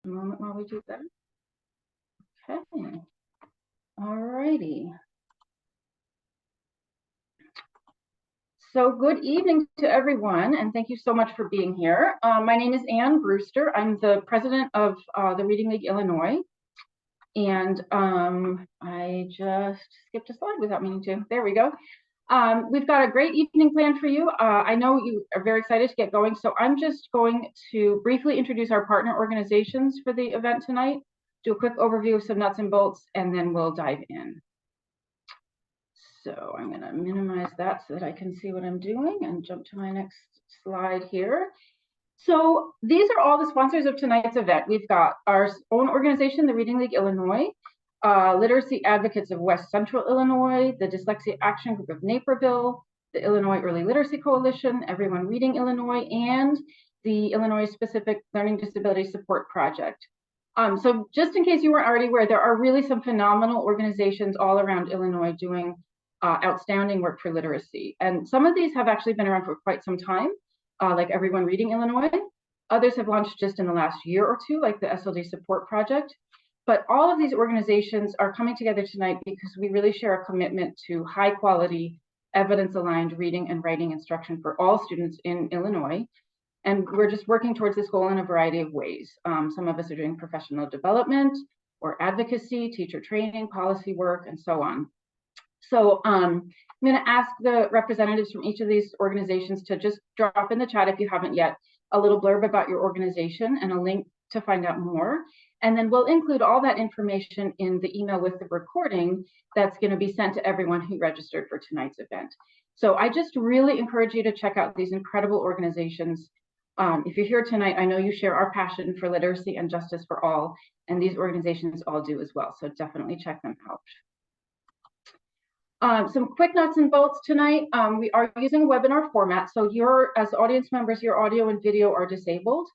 A moment while we do that. Okay. All righty. So good evening to everyone, and thank you so much for being here. My name is Ann Brewster. I'm the president of the Reading League Illinois. And I just skipped a slide without meaning to. There we go. We've got a great evening planned for you. I know you are very excited to get going, so I'm just going to briefly introduce our partner organizations for the event tonight, do a quick overview of some nuts and bolts, and then we'll dive in. So I'm going to minimize that so that I can see what I'm doing and jump to my next slide here. So these are all the sponsors of tonight's event. We've got our own organization, the Reading League Illinois, Literacy Advocates of West Central Illinois, the Dyslexia Action Group of Naperville, the Illinois Early Literacy Coalition, Everyone Reading Illinois, and the Illinois Specific Learning Disability Support Project. So just in case you weren't already aware, there are really some phenomenal organizations all around Illinois doing outstanding work for literacy. And some of these have actually been around for quite some time, like Everyone Reading Illinois. Others have launched just in the last year or two, like the SLD Support Project. But all of these organizations are coming together tonight because we really share a commitment to high quality, evidence-aligned reading and writing instruction for all students in Illinois. And we're just working towards this goal in a variety of ways. Some of us are doing professional development or advocacy, teacher training, policy work, and so on. So I'm going to ask the representatives from each of these organizations to just drop in the chat, if you haven't yet, a little blurb about your organization and a link to find out more. And then we'll include all that information in the email with the recording that's going to be sent to everyone who registered for tonight's event. So I just really encourage you to check out these incredible organizations. If you're here tonight, I know you share our passion for literacy and justice for all, and these organizations all do as well. So definitely check them out. Some quick nuts and bolts tonight. We are using a webinar format, so as audience members, your audio and video are disabled,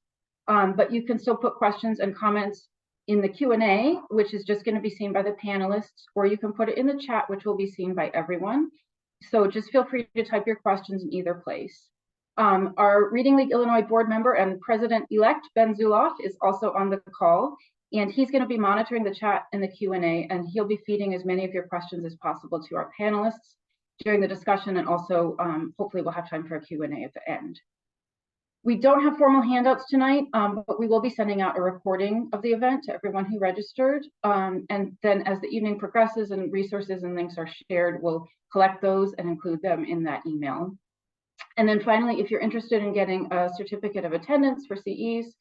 but you can still put questions and comments in the Q&A, which is just going to be seen by the panelists, or you can put it in the chat, which will be seen by everyone. So just feel free to type your questions in either place. Our Reading League Illinois board member and president-elect Ben Zuloff is also on the call. And he's going to be monitoring the chat and the Q&A, and he'll be feeding as many of your questions as possible to our panelists during the discussion, and also hopefully we'll have time for a Q&A at the end. We don't have formal handouts tonight, but we will be sending out a recording of the event to everyone who registered. And then as the evening progresses and resources and links are shared, we'll collect those and include them in that email. And then finally, if you're interested in getting a certificate of attendance for CEs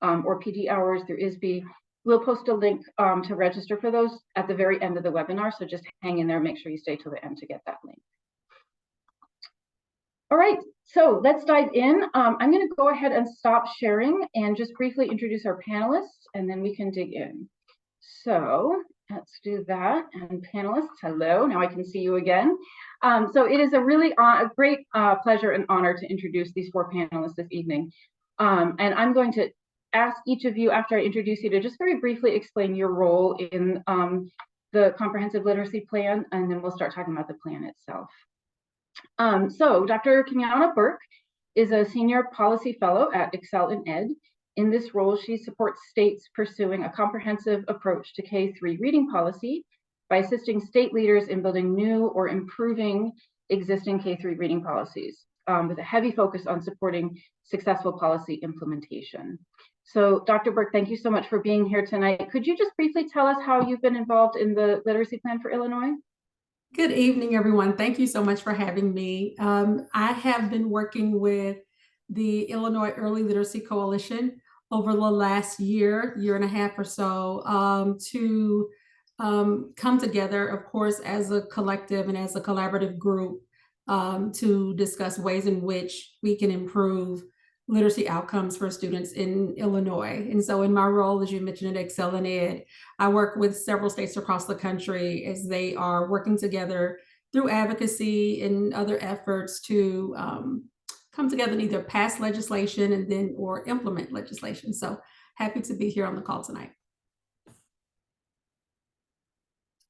or PD hours through ISB, we'll post a link to register for those at the very end of the webinar, so just hang in there, make sure you stay till the end to get that link. All right, so let's dive in. I'm going to go ahead and stop sharing and just briefly introduce our panelists, and then we can dig in. So let's do that. And panelists, hello, now I can see you again. So it is a really a great pleasure and honor to introduce these four panelists this evening. And I'm going to ask each of you, after I introduce you, to just very briefly explain your role in the Comprehensive Literacy Plan, and then we'll start talking about the plan itself. So Dr. Kimiana Burke is a senior policy fellow at Excel in Ed. In this role, she supports states pursuing a comprehensive approach to K-3 reading policy by assisting state leaders in building new or improving existing K-3 reading policies, with a heavy focus on supporting successful policy implementation. So Dr. Burke, thank you so much for being here tonight. Could you just briefly tell us how you've been involved in the Literacy Plan for Illinois? Good evening, everyone. Thank you so much for having me. I have been working with the Illinois Early Literacy Coalition over the last year and a half or so to come together, of course, as a collective and as a collaborative group to discuss ways in which we can improve literacy outcomes for students in Illinois. And so in my role, as you mentioned, at Excel in Ed, I work with several states across the country as they are working together through advocacy and other efforts to come together and either pass legislation or implement legislation. So happy to be here on the call tonight.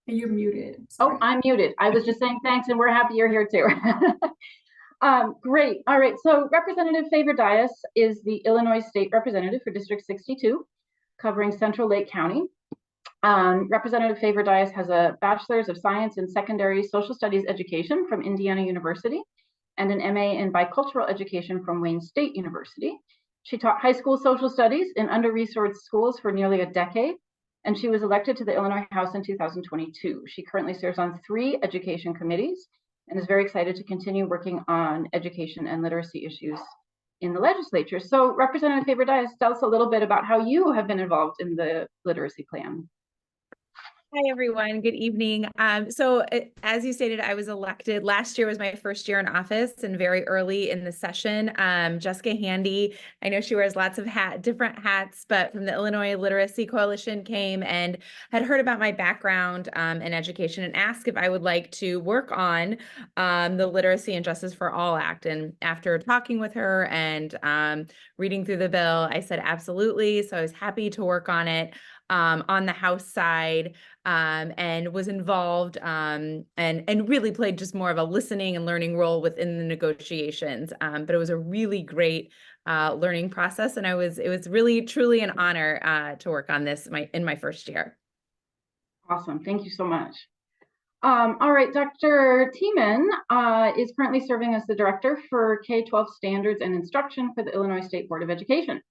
And you're muted. Oh, I'm muted. I was just saying thanks, and we're happy you're here too. Great. All right. So Representative Favor Dias is the Illinois State Representative for District 62. covering Central Lake County. Representative Favor Dias has a Bachelor's of Science in Secondary Social Studies Education from Indiana University and an MA in Bicultural Education from Wayne State University. She taught high school social studies in under-resourced schools for nearly a decade, and she was elected to the Illinois House in 2022. She currently serves on 3 education committees and is very excited to continue working on education and literacy issues in the legislature. So Representative Favor Dias, tell us a little bit about how you have been involved in the literacy plan. Hi, everyone. Good evening. As you stated, I was elected. Last year was my first year in office and very early in the session. Jessica Handy, I know she wears lots of different hats, but from the Illinois Literacy Coalition came and had heard about my background in education and asked if I would like to work on the Literacy and Justice for All Act. And after talking with her and reading through the bill, I said absolutely. So I was happy to work on it on the House side. And was involved and really played just more of a listening and learning role within the negotiations. But it was a really great learning process, and it was really truly an honor to work on this in my first year. Awesome, thank you so much. All right, Dr. Tiemann is currently serving as the director for K-12 Standards and Instruction for the Illinois State Board of Education.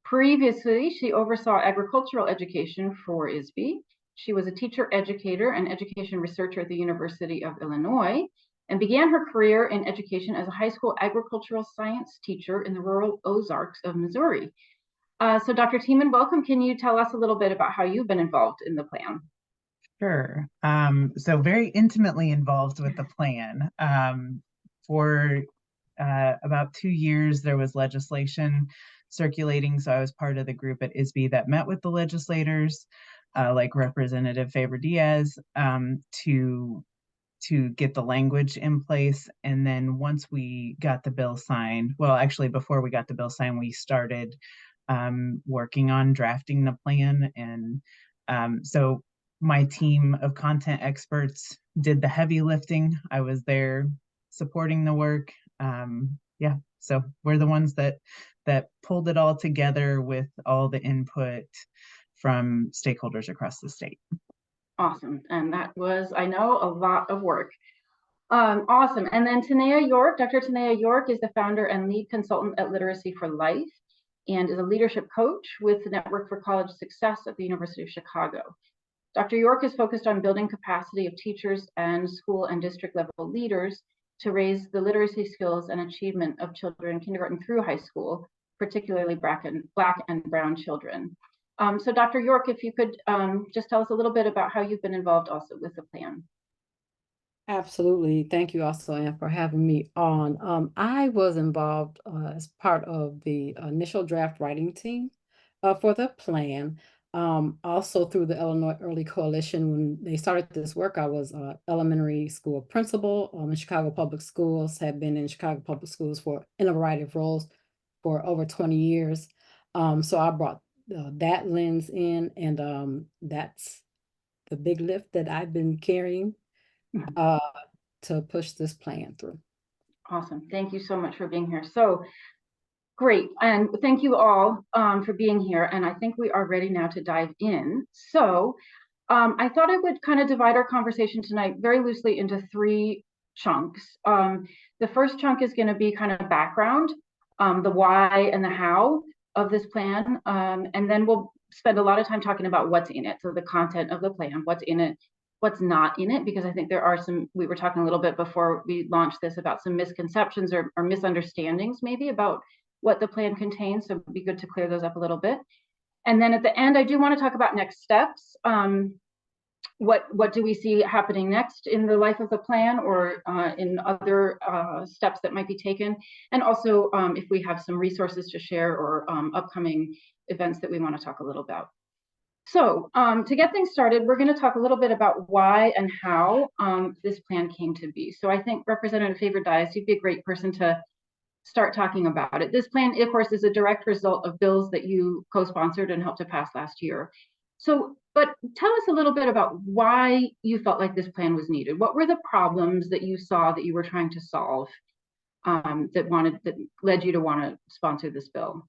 Previously, she oversaw agricultural education for ISB. She was a teacher educator and education researcher at the University of Illinois and began her career in education as a high school agricultural science teacher in the rural Ozarks of Missouri. So Dr. Tiemann, welcome. Can you tell us a little bit about how you've been involved in the plan? Sure. So very intimately involved with the plan. For about 2 years, there was legislation circulating. So I was part of the group at ISB that met with the legislators, like Representative Favor Dias, to get the language in place. And then once we got the bill signed, well, actually, before we got the bill signed, we started working on drafting the plan. And so my team of content experts did the heavy lifting. I was there supporting the work. Yeah, so we're the ones that pulled it all together with all the input from stakeholders across the state. Awesome, and that was, I know, a lot of work. Awesome, and then Tanea York, Dr. Tanea York is the founder and lead consultant at Literacy for Life and is a leadership coach with the Network for College Success at the University of Chicago. Dr. York is focused on building capacity of teachers and school and district level leaders to raise the literacy skills and achievement of children kindergarten through high school, particularly Black and Brown children. So Dr. York, if you could just tell us a little bit about how you've been involved also with the plan. Absolutely. Thank you also, Anne, for having me on. I was involved as part of the initial draft writing team for the plan. Also through the Illinois Early Coalition, when they started this work, I was an elementary school principal in Chicago Public Schools, have been in Chicago Public Schools in a variety of roles for over 20 years. So I brought that lens in, and that's the big lift that I've been carrying to push this plan through. Awesome. Thank you so much for being here. So great. And thank you all for being here. And I think we are ready now to dive in. So I thought I would kind of divide our conversation tonight very loosely into 3 chunks. The first chunk is going to be kind of background, the why and the how of this plan. And then we'll spend a lot of time talking about what's in it. So the content of the plan, what's in it, what's not in it, because I think there are some, we were talking a little bit before we launched this about some misconceptions or misunderstandings maybe about what the plan contains. So it'd be good to clear those up a little bit. And then at the end, I do want to talk about next steps. What do we see happening next in the life of the plan or in other steps that might be taken? And also if we have some resources to share or upcoming events that we want to talk a little about. So to get things started, we're going to talk a little bit about why and how this plan came to be. So I think Representative Favor Dias, you'd be a great person to start talking about it. This plan, of course, is a direct result of bills that you co-sponsored and helped to pass last year. So, but tell us a little bit about why you felt like this plan was needed. What were the problems that you saw that you were trying to solve that led you to want to sponsor this bill?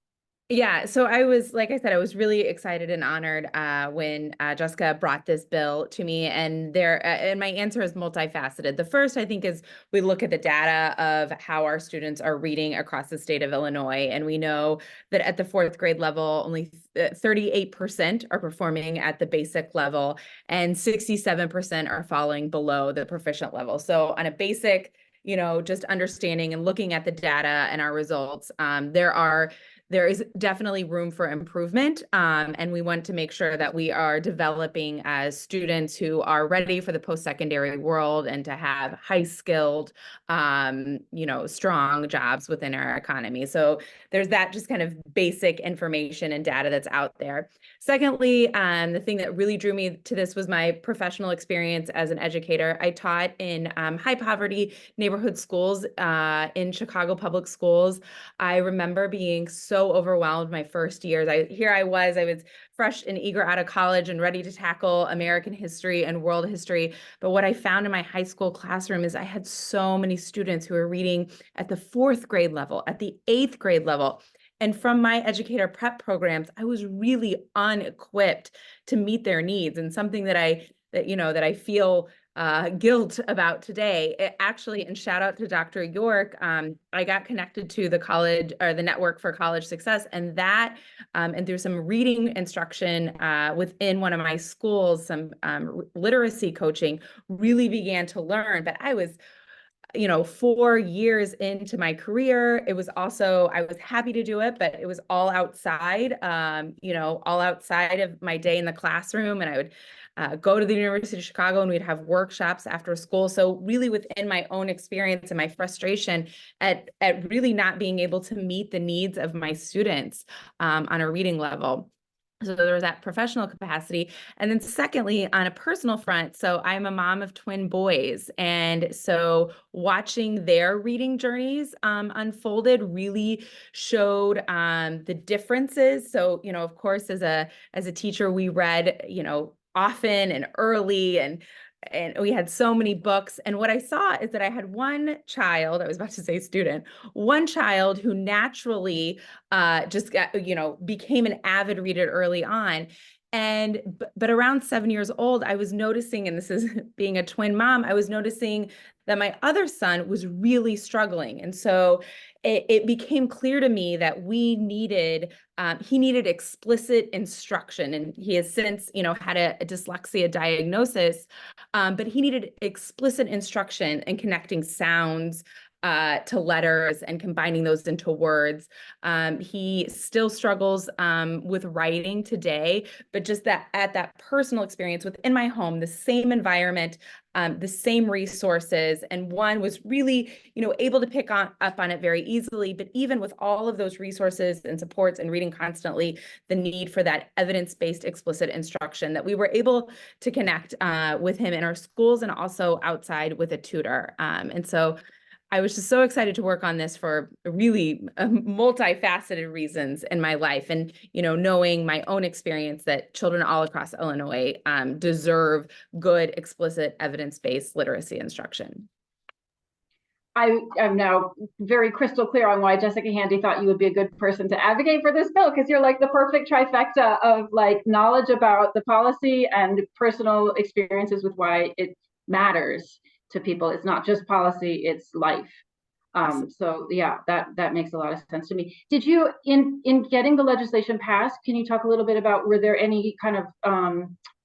Yeah, so I was, like I said, I was really excited and honored when Jessica brought this bill to me, and and my answer is multifaceted. The first, I think, is we look at the data of how our students are reading across the state of Illinois, and we know that at the fourth grade level, only 38% are performing at the basic level, and 67% are falling below the proficient level. So on a basic, just understanding and looking at the data and our results, there is definitely room for improvement. And we want to make sure that we are developing as students who are ready for the post-secondary world and to have high-skilled, strong jobs within our economy. So there's that just kind of basic information and data that's out there. Secondly, the thing that really drew me to this was my professional experience as an educator. I taught in high poverty neighborhood schools in Chicago public schools. I remember being so overwhelmed my first years. I was fresh and eager out of college and ready to tackle American history and world history. But what I found in my high school classroom is I had so many students who were reading at the fourth grade level, at the eighth grade level. And from my educator prep programs, I was really unequipped to meet their needs, and something that I feel guilt about today. And shout out to Dr. York, I got connected to the college, or the Network for College Success, and and through some reading instruction within one of my schools, some literacy coaching, really began to learn. But I was 4 years into my career. I was happy to do it, but it was all outside, all outside of my day in the classroom. And I would go to the University of Chicago, and we'd have workshops after school. So really within my own experience and my frustration at really not being able to meet the needs of my students on a reading level. So there was that professional capacity. And then secondly, on a personal front, so I'm a mom of twin boys. And so watching their reading journeys unfolded really showed the differences. So, of course, as a teacher, we read, often and early, and we had so many books. And what I saw is that I had one child, I was about to say student, one child who naturally just got, became an avid reader early on. But around 7 years old, I was noticing, and this is being a twin mom, I was noticing that my other son was really struggling. And so it became clear to me that he needed explicit instruction. And he has since, had a dyslexia diagnosis, but he needed explicit instruction in connecting sounds to letters and combining those into words. He still struggles with writing today, but just that at that personal experience within my home, the same environment, the same resources, and one was really, able to pick up on it very easily. But even with all of those resources and supports and reading constantly, the need for that evidence-based explicit instruction, that we were able to connect with him in our schools and also outside with a tutor. And so I was just so excited to work on this for really multifaceted reasons in my life. And, knowing my own experience that children all across Illinois deserve good, explicit, evidence-based literacy instruction. I am now very crystal clear on why Jessica Handy thought you would be a good person to advocate for this bill, because you're like the perfect trifecta of like knowledge about the policy and personal experiences with why it matters to people. It's not just policy, it's life. So yeah, that makes a lot of sense to me. Did you, in getting the legislation passed, can you talk a little bit about, were there any kind of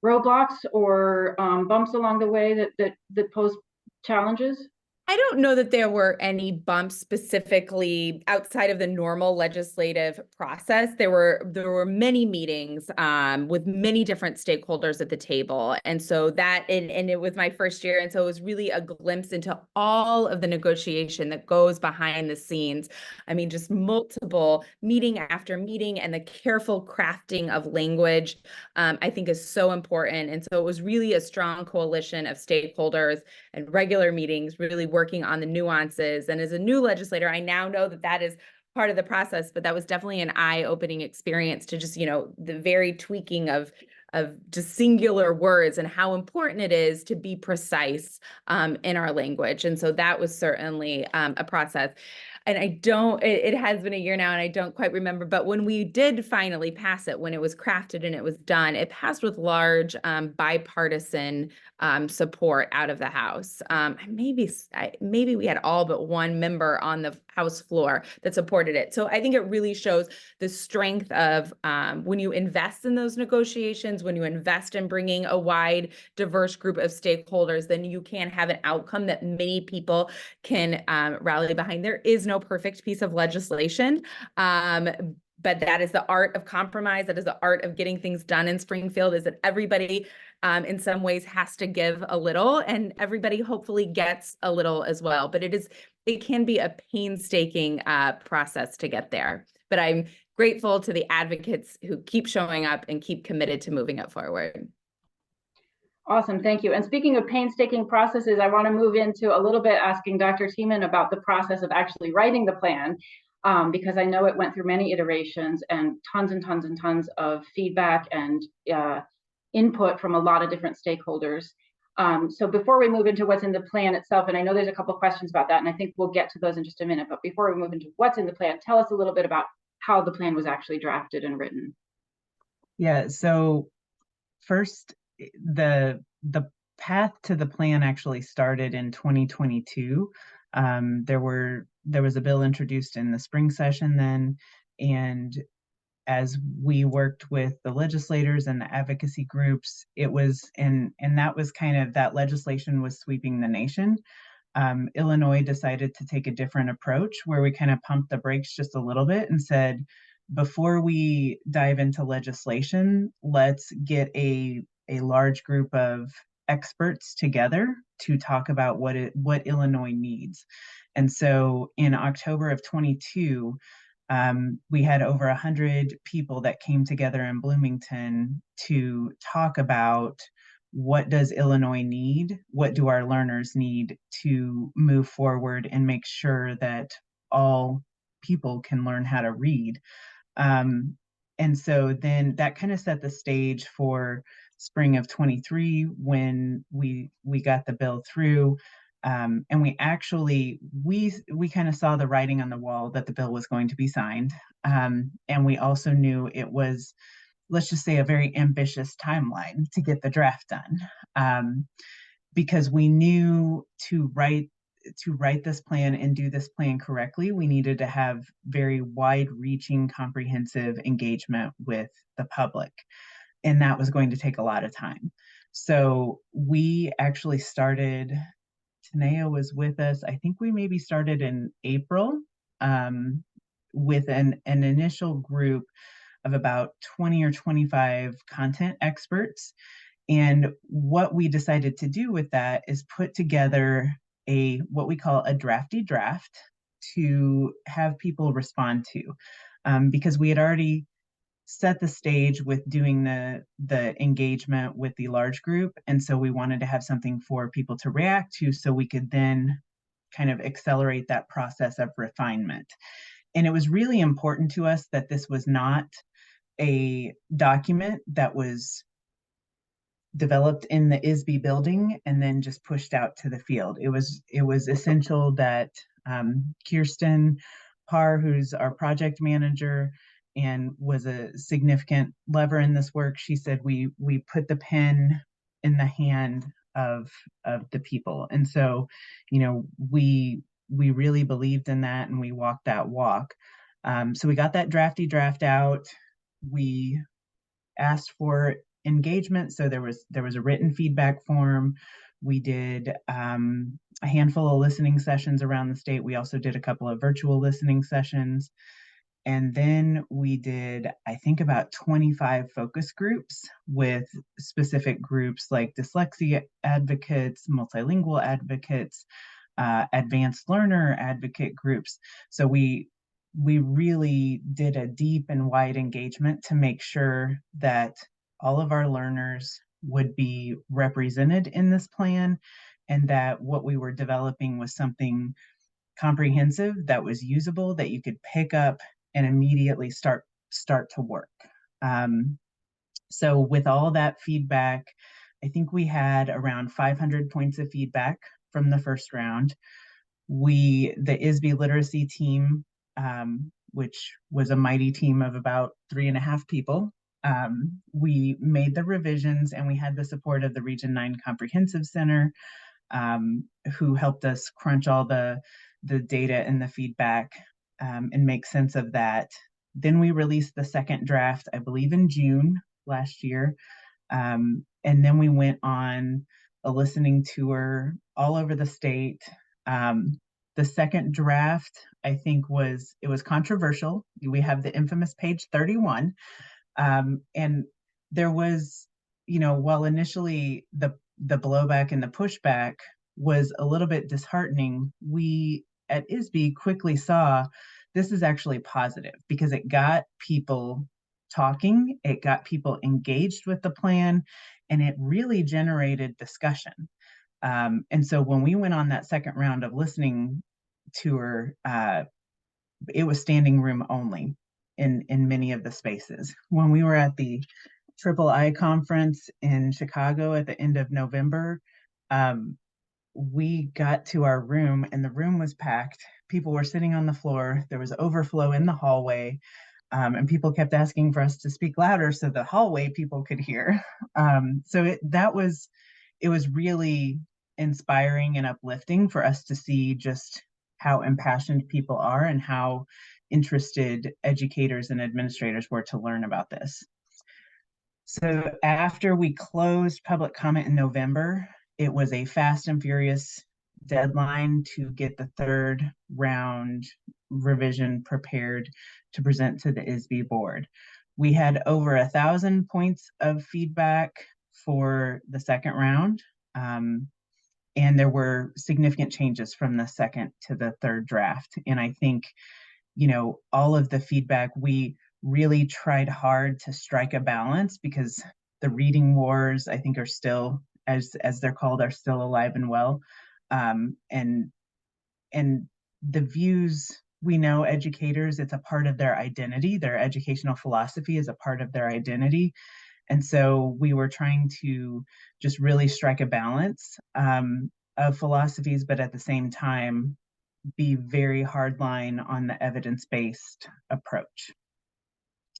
roadblocks or bumps along the way that posed challenges? I don't know that there were any bumps specifically outside of the normal legislative process. There were many meetings with many different stakeholders at the table. And so and it was my first year. And so it was really a glimpse into all of the negotiation that goes behind the scenes. I mean, just multiple meeting after meeting, and the careful crafting of language, I think, is so important. And so it was really a strong coalition of stakeholders and regular meetings, really working on the nuances. And as a new legislator, I now know that is part of the process, but that was definitely an eye-opening experience to just, the very tweaking of just singular words and how important it is to be precise in our language. And so that was certainly a process. and I don't, it has been a year now and I don't quite remember, but when we did finally pass it, when it was crafted and it was done, it passed with large bipartisan support out of the House. Maybe we had all but one member on the House floor that supported it. So I think it really shows the strength of when you invest in those negotiations, when you invest in bringing a wide, diverse group of stakeholders, then you can have an outcome that many people can rally behind. There is no perfect piece of legislation. But that is the art of compromise. That is the art of getting things done in Springfield, is that everybody in some ways has to give a little, and everybody hopefully gets a little as well. But it can be a painstaking process to get there. But I'm grateful to the advocates who keep showing up and keep committed to moving it forward. Awesome, thank you. And speaking of painstaking processes, I want to move into a little bit asking Dr. Tiemann about the process of actually writing the plan, because I know it went through many iterations and tons and tons and tons of feedback and input from a lot of different stakeholders. So before we move into what's in the plan itself, and I know there's a couple of questions about that, and I think we'll get to those in just a minute, but before we move into what's in the plan, tell us a little bit about how the plan was actually drafted and written. Yeah, so first, the path to the plan actually started in 2022. There was a bill introduced in the spring session then, and as we worked with the legislators and the advocacy groups, it was and that was kind of, that legislation was sweeping the nation. Illinois decided to take a different approach where we kind of pumped the brakes just a little bit and said, before we dive into legislation, let's get a large group of experts together to talk about what Illinois needs. And so in October of 22, we had over 100 people that came together in Bloomington to talk about, what does Illinois need? What do our learners need to move forward and make sure that all people can learn how to read? And so then that kind of set the stage for spring of 23 when we got the bill through. And we kind of saw the writing on the wall that the bill was going to be signed. And we also knew it was, let's just say, a very ambitious timeline to get the draft done. Because we knew to write this plan and do this plan correctly, we needed to have very wide-reaching, comprehensive engagement with the public. And that was going to take a lot of time. So we actually started, Tanea was with us, I think we maybe started in April, with an initial group of about 20 or 25 content experts. And what we decided to do with that is put together what we call a drafty draft to have people respond to, because we had already set the stage with doing the engagement with the large group. And so we wanted to have something for people to react to so we could then kind of accelerate that process of refinement. And it was really important to us that this was not a document that was developed in the ISB building and then just pushed out to the field. It was essential that Kirsten Parr, who's our project manager and was a significant lever in this work, she said we put the pen in the hand of the people. And so, we really believed in that and we walked that walk. So we got that drafty draft out. We asked for engagement. So there was a written feedback form. We did a handful of listening sessions around the state. We also did a couple of virtual listening sessions. And then we did, I think, about 25 focus groups with specific groups like dyslexia advocates, multilingual advocates, advanced learner advocate groups. So we really did a deep and wide engagement to make sure that all of our learners would be represented in this plan and that what we were developing was something comprehensive, that was usable, that you could pick up and immediately start to work. So with all that feedback, I think we had around 500 points of feedback from the first round. the ISB literacy team, which was a mighty team of about 3.5 people, we made the revisions, and we had the support of the Region 9 Comprehensive Center, who helped us crunch all the data and the feedback, and make sense of that. Then we released the second draft, I believe in June last year. And then we went on a listening tour all over the state. The second draft, I think, was controversial. We have the infamous page 31. And there was, while initially the blowback and the pushback was a little bit disheartening, we at ISB quickly saw this is actually positive because it got people talking, it got people engaged with the plan, and it really generated discussion. And so when we went on that second round of listening tour, it was standing room only in many of the spaces. When we were at the III conference in Chicago at the end of November, we got to our room and the room was packed. People were sitting on the floor. There was overflow in the hallway, and people kept asking for us to speak louder so the hallway people could hear. So it was really inspiring and uplifting for us to see just how impassioned people are and how interested educators and administrators were to learn about this. So after we closed public comment in November, it was a fast and furious deadline to get the third round revision prepared to present to the ISB board. We had over 1,000 points of feedback for the second round, and there were significant changes from the second to the third draft. And I think, all of the feedback, we really tried hard to strike a balance because the reading wars, I think, are still, as they're called, are still alive and well. And the views, we know educators, it's a part of their identity. Their educational philosophy is a part of their identity. And so we were trying to just really strike a balance of philosophies, but at the same time, be very hardline on the evidence-based approach.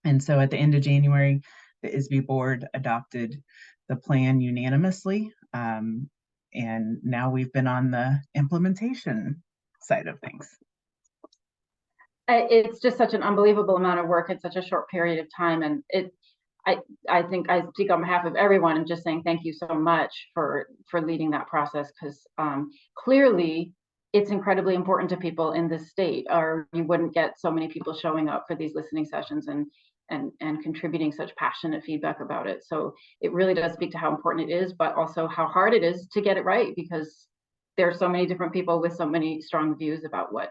And so at the end of January, the ISB board adopted the plan unanimously. And now we've been on the implementation side of things. It's just such an unbelievable amount of work in such a short period of time. And I think I speak on behalf of everyone and just saying thank you so much for leading that process, because clearly it's incredibly important to people in this state, or you wouldn't get so many people showing up for these listening sessions and contributing such passionate feedback about it. So it really does speak to how important it is, but also how hard it is to get it right, because there are so many different people with so many strong views about what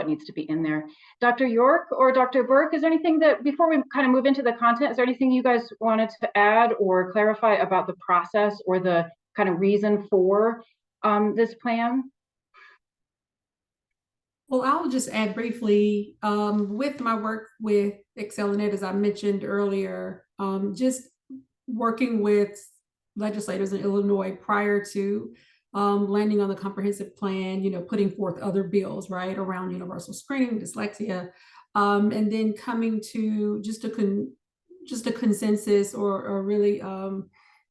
needs to be in there. Dr. York or Dr. Burke, is there anything that, before we kind of move into the content, is there anything you guys wanted to add or clarify about the process or the kind of reason for this plan? Well, I'll just add briefly, with my work with ExcelinEd, as I mentioned earlier, just working with legislators in Illinois prior to landing on the comprehensive plan, putting forth other bills, right, around universal screening, dyslexia, and then coming to just a consensus or really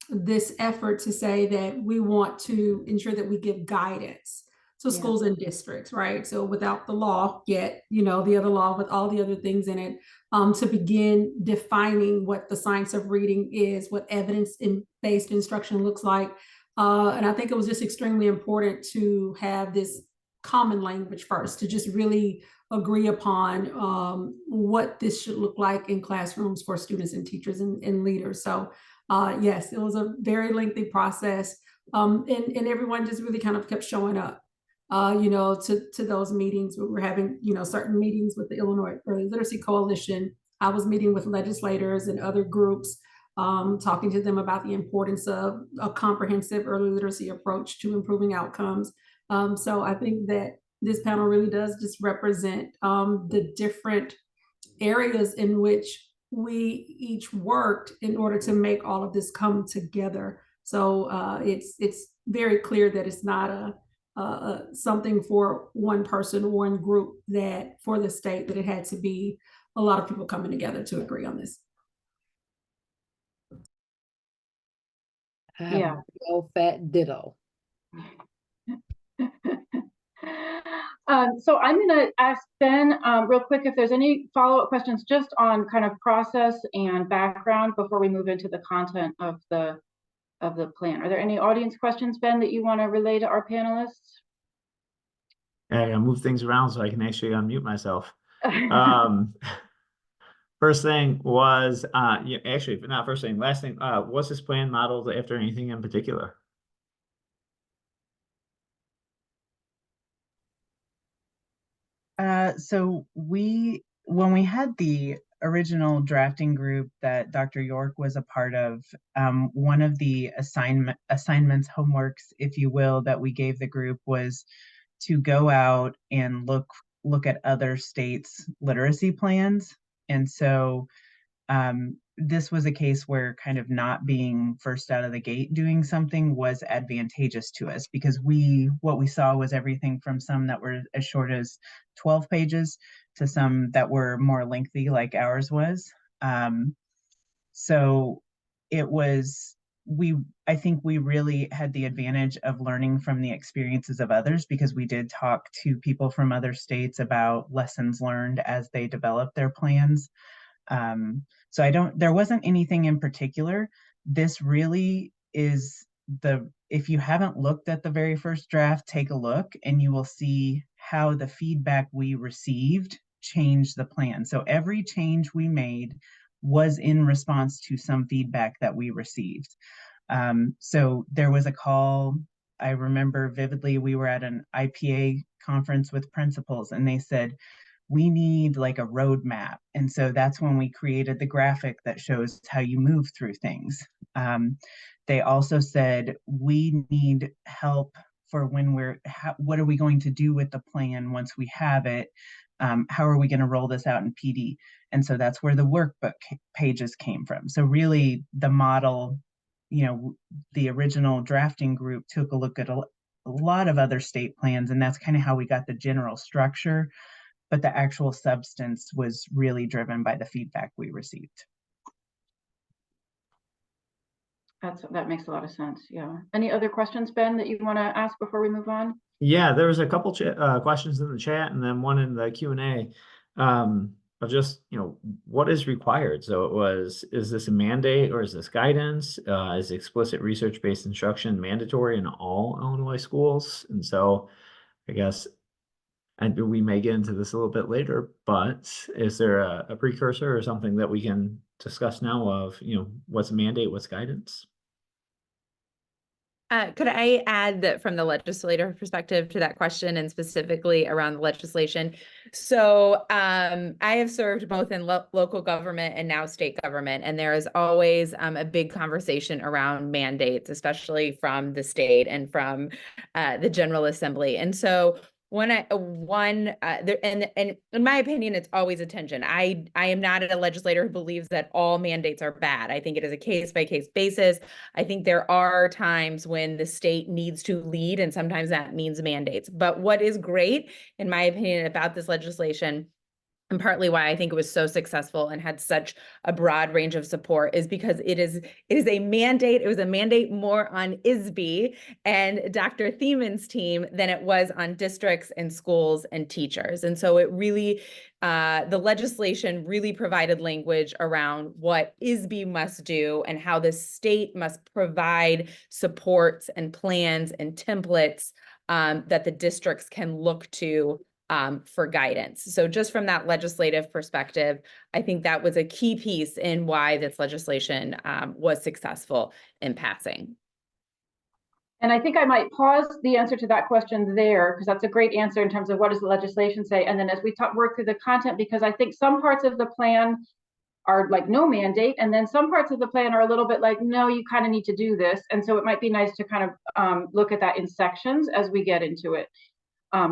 this effort to say that we want to ensure that we give guidance to schools and districts, right? So without the law yet, the other law with all the other things in it, to begin defining what the science of reading is, what evidence-based instruction looks like. And I think it was just extremely important to have this common language first, to just really agree upon what this should look like in classrooms for students and teachers and leaders. So yes, it was a very lengthy process. And everyone just really kind of kept showing up. To those meetings. We were having, certain meetings with the Illinois Early Literacy Coalition. I was meeting with legislators and other groups, talking to them about the importance of a comprehensive early literacy approach to improving outcomes. So I think that this panel really does just represent the different areas in which we each worked in order to make all of this come together. So it's very clear that it's not something for one person, one group, that for the state, that it had to be a lot of people coming together to agree on this. I have Yeah. a big old fat ditto. So I'm going to ask Ben real quick if there's any follow-up questions just on kind of process and background before we move into the content of the plan. Are there any audience questions, Ben, that you want to relay to our panelists? I gotta move things around so I can actually unmute myself. Um, First thing was, yeah, actually, not first thing, last thing, was this plan modeled after anything in particular? So when we had the original drafting group that Dr. York was a part of, one of the assignments, homeworks, if you will, that we gave the group was to go out and look at other states' literacy plans. And so this was a case where kind of not being first out of the gate doing something was advantageous to us, because what we saw was everything from some that were as short as 12 pages to some that were more lengthy, like ours was. So it was, I think we really had the advantage of learning from the experiences of others, because we did talk to people from other states about lessons learned as they developed their plans. So there wasn't anything in particular. This really is if you haven't looked at the very first draft, take a look and you will see how the feedback we received changed the plan. So every change we made was in response to some feedback that we received. So there was a call, I remember vividly, we were at an IPA conference with principals and they said, we need like a roadmap. And so that's when we created the graphic that shows how you move through things. They also said, we need help for when what are we going to do with the plan once we have it? How are we going to roll this out in PD? And so that's where the workbook pages came from. So really the model, the original drafting group took a look at a lot of other state plans, and that's kind of how we got the general structure. But the actual substance was really driven by the feedback we received. That makes a lot of sense. Yeah. Any other questions, Ben, that you want to ask before we move on? Yeah, there was a couple questions in the chat and then one in the Q&A of just, what is required? So is this a mandate or is this guidance? Is explicit research-based instruction mandatory in all Illinois schools? And so I guess, and we may get into this a little bit later, but is there a precursor or something that we can discuss now of, what's a mandate, what's guidance? Could I add that from the legislator perspective to that question, and specifically around the legislation? So I have served both in local government and now state government, and there is always a big conversation around mandates, especially from the state and from the General Assembly. And so and in my opinion, it's always a tension. I am not a legislator who believes that all mandates are bad. I think it is a case-by-case basis. I think there are times when the state needs to lead, and sometimes that means mandates. But what is great, in my opinion, about this legislation, and partly why I think it was so successful and had such a broad range of support, is because it is a mandate. It was a mandate more on ISB and Dr. Thieman's team than it was on districts and schools and teachers. And so it really, the legislation really provided language around what ISB must do and how the state must provide supports and plans and templates that the districts can look to for guidance. So just from that legislative perspective, I think that was a key piece in why this legislation was successful in passing. And I think I might pause the answer to that question there, because that's a great answer in terms of what does the legislation say. And then as we work through the content, because I think some parts of the plan are like no mandate, and then some parts of the plan are a little bit like, no, you kind of need to do this. And so it might be nice to kind of look at that in sections as we get into it.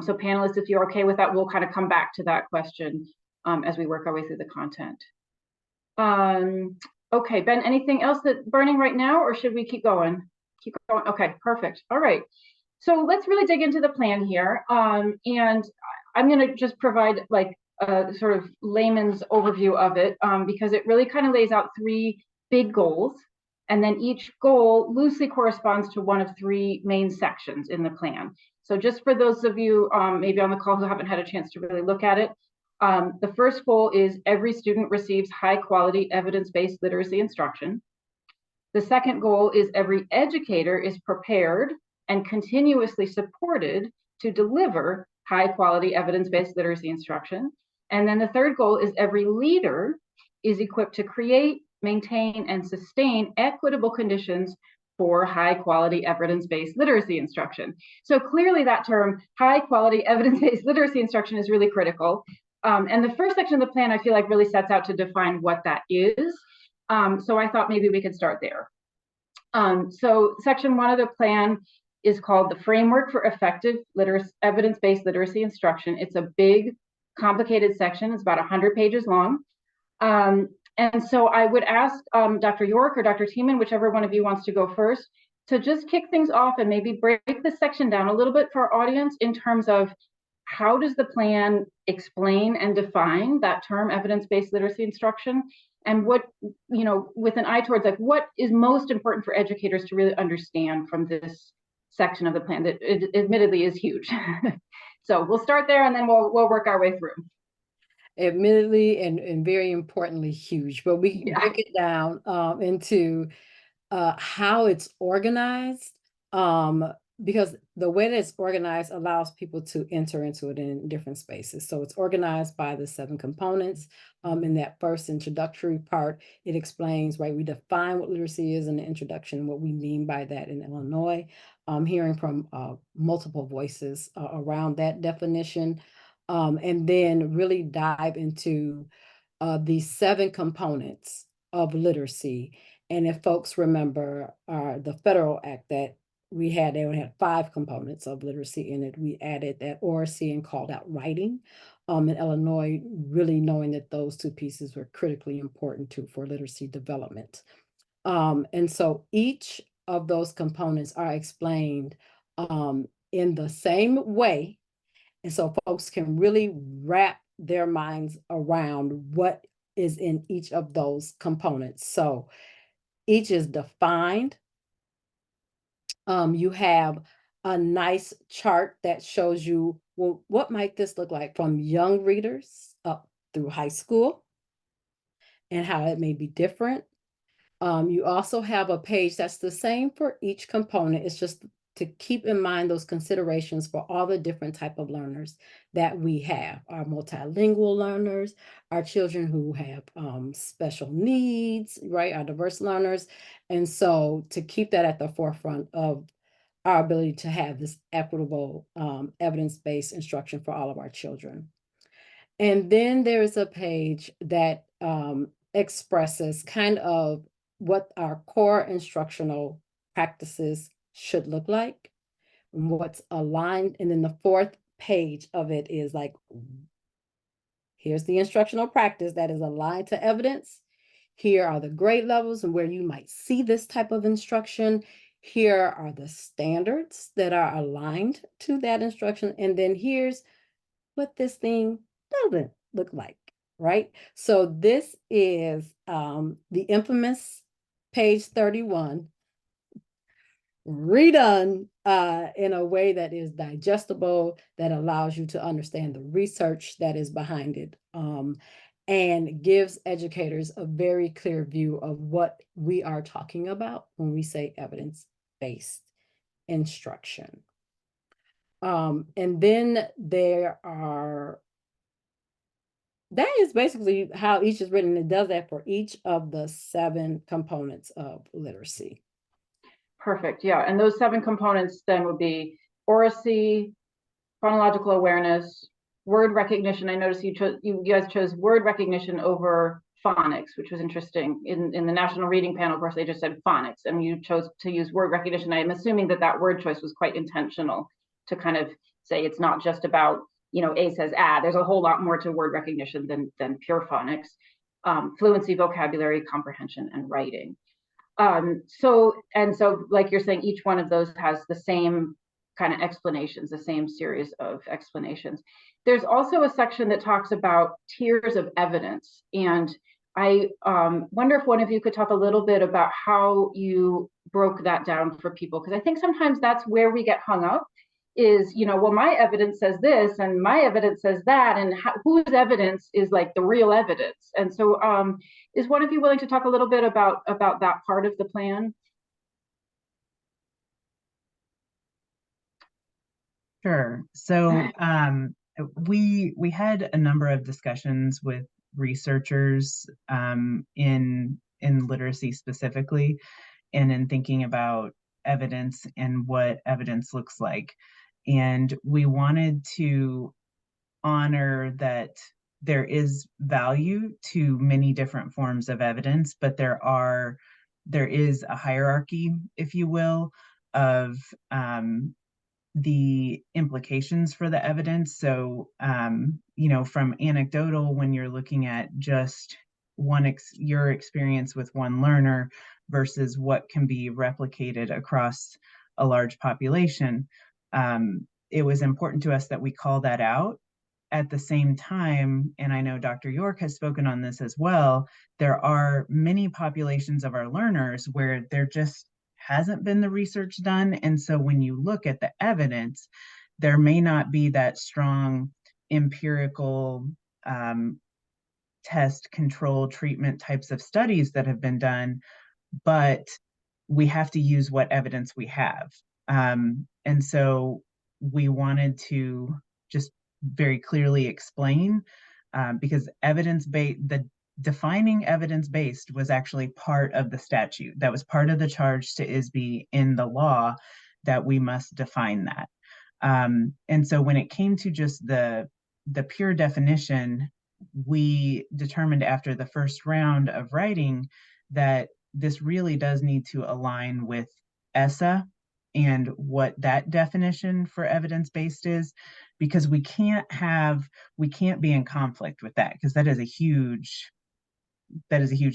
So panelists, if you're okay with that, we'll kind of come back to that question as we work our way through the content. Okay, Ben, anything else that's burning right now, or should we keep going? Keep going. Okay, perfect. All right. So let's really dig into the plan here. And I'm going to just provide like a sort of layman's overview of it, because it really kind of lays out 3 big goals. And then each goal loosely corresponds to one of 3 main sections in the plan. So just for those of you maybe on the call who haven't had a chance to really look at it, the first goal is every student receives high quality evidence-based literacy instruction. The second goal is every educator is prepared and continuously supported to deliver high quality evidence-based literacy instruction. And then the third goal is every leader is equipped to create, maintain, and sustain equitable conditions for high quality evidence-based literacy instruction. So clearly that term, high quality evidence-based literacy instruction, is really critical. And the first section of the plan, I feel like, really sets out to define what that is. So I thought maybe we could start there. So section 1 of the plan is called the Framework for Effective Evidence-Based Literacy Instruction. It's a big, complicated section. It's about 100 pages long. And so I would ask Dr. York or Dr. Tiemann, whichever one of you wants to go first, to just kick things off and maybe break this section down a little bit for our audience in terms of how does the plan explain and define that term evidence-based literacy instruction, and what, you know, with an eye towards like what is most important for educators to really understand from this section of the plan that it admittedly is huge. So we'll start there and then we'll work our way through. Admittedly and very importantly huge, but we can break it down into how it's organized, because the way that it's organized allows people to enter into it in different spaces. So it's organized by the 7 components. In that first introductory part, it explains, right, we define what literacy is in the introduction, what we mean by that in Illinois, hearing from multiple voices around that definition, and then really dive into the 7 components of literacy. And if folks remember the federal act that we had, they had 5 components of literacy in it. We added that oracy and called out writing. In Illinois, really knowing that those 2 pieces were critically important too for literacy development. And so each of those components are explained in the same way. And so folks can really wrap their minds around what is in each of those components. So each is defined. You have a nice chart that shows you, well, what might this look like from young readers up through high school and how it may be different. You also have a page that's the same for each component. It's just to keep in mind those considerations for all the different type of learners that we have, our multilingual learners, our children who have special needs, right, our diverse learners. And so to keep that at the forefront of our ability to have this equitable evidence-based instruction for all of our children. And then there's a page that expresses kind of what our core instructional practices should look like, and what's aligned. And then the 4th page of it is like, here's the instructional practice that is aligned to evidence. Here are the grade levels and where you might see this type of instruction. Here are the standards that are aligned to that instruction. And then here's what this thing doesn't look like, right? So this is the infamous page 31, redone in a way that is digestible, that allows you to understand the research that is behind it, and gives educators a very clear view of what we are talking about when we say evidence-based instruction. And then that is basically how each is written. It does that for each of the 7 components of literacy. Perfect. Yeah. And those 7 components then would be oracy, phonological awareness, word recognition. I noticed you guys chose word recognition over phonics, which was interesting. In the National Reading Panel, of course, they just said phonics, and you chose to use word recognition. I am assuming that word choice was quite intentional to kind of say it's not just about, you know, A says ah. There's a whole lot more to word recognition than pure phonics. Fluency, vocabulary, comprehension, and writing. So like you're saying, each one of those has the same kind of explanations, the same series of explanations. There's also a section that talks about tiers of evidence. And I wonder if one of you could talk a little bit about how you broke that down for people, because I think sometimes that's where we get hung up is, you know, well, my evidence says this and my evidence says that, and whose evidence is like the real evidence. And so is one of you willing to talk a little bit about that part of the plan? Sure. So we had a number of discussions with researchers in literacy specifically, and in thinking about evidence and what evidence looks like. And we wanted to honor that there is value to many different forms of evidence, but there is a hierarchy, if you will, of the implications for the evidence. So, you know, from anecdotal, when you're looking at just your experience with one learner versus what can be replicated across a large population, it was important to us that we call that out. At the same time, and I know Dr. York has spoken on this as well, there are many populations of our learners where there just hasn't been the research done. And so when you look at the evidence, there may not be that strong empirical test, control, treatment types of studies that have been done, but we have to use what evidence we have. And so we wanted to just very clearly explain, because the defining evidence-based was actually part of the statute. That was part of the charge to ISB in the law, that we must define that. And so when it came to just the pure definition, we determined after the first round of writing that this really does need to align with ESSA and what that definition for evidence-based is, because we can't be in conflict with that, because that is a huge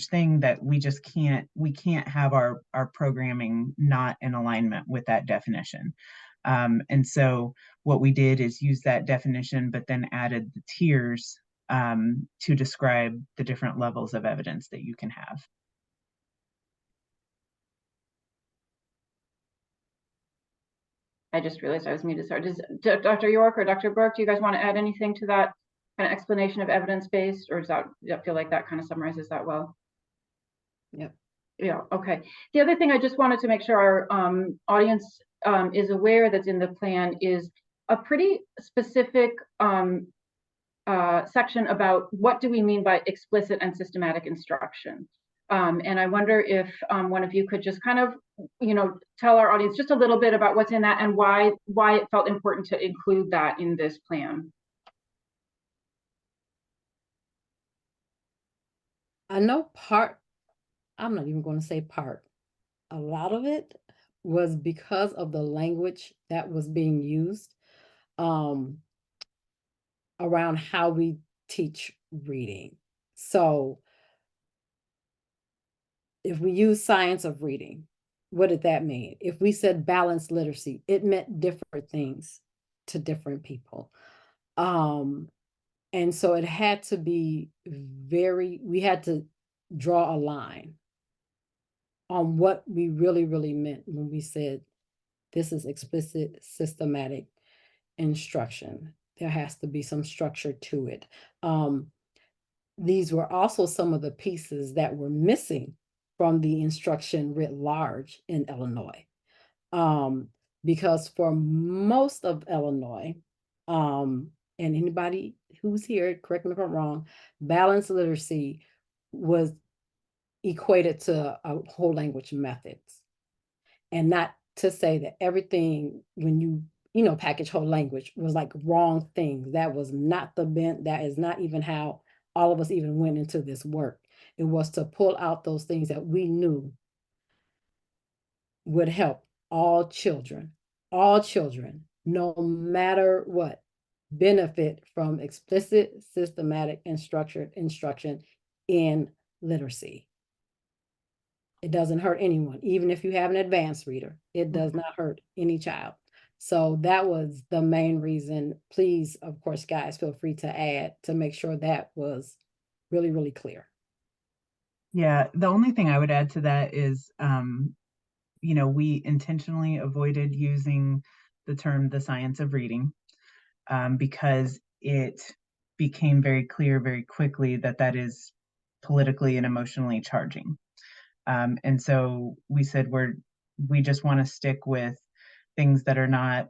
thing that we can't have our programming not in alignment with that definition. And so what we did is use that definition, but then added the tiers to describe the different levels of evidence that you can have. I just realized I was muted. Sorry. Does Dr. York or Dr. Burke, do you guys want to add anything to that kind of explanation of evidence-based, or does that feel like that kind of summarizes that well? Yep. Yeah, okay. The other thing I just wanted to make sure our audience is aware that's in the plan is a pretty specific section about what do we mean by explicit and systematic instruction. And I wonder if one of you could just kind of, you know, tell our audience just a little bit about what's in that and why it felt important to include that in this plan. I know I'm not even going to say part. A lot of it was because of the language that was being used around how we teach reading. So if we use science of reading, what did that mean? If we said balanced literacy, it meant different things to different people. And so it had to be we had to draw a line on what we really, really meant when we said this is explicit, systematic instruction. There has to be some structure to it. These were also some of the pieces that were missing from the instruction writ large in Illinois. Because for most of Illinois, and anybody who's here, correct me if I'm wrong, balanced literacy was equated to whole language methods. And not to say that everything, when you know, package whole language was like wrong things. That was not the bent. That is not even how all of us even went into this work. It was to pull out those things that we knew would help all children, no matter what, benefit from explicit, systematic, and structured instruction in literacy. It doesn't hurt anyone, even if you have an advanced reader. It does not hurt any child. So that was the main reason. Please, of course, guys, feel free to add to make sure that was really, really clear. Yeah, the only thing I would add to that is, we intentionally avoided using the term the science of reading, because it became very clear very quickly that that is politically and emotionally charging. And so we said we just want to stick with things that are not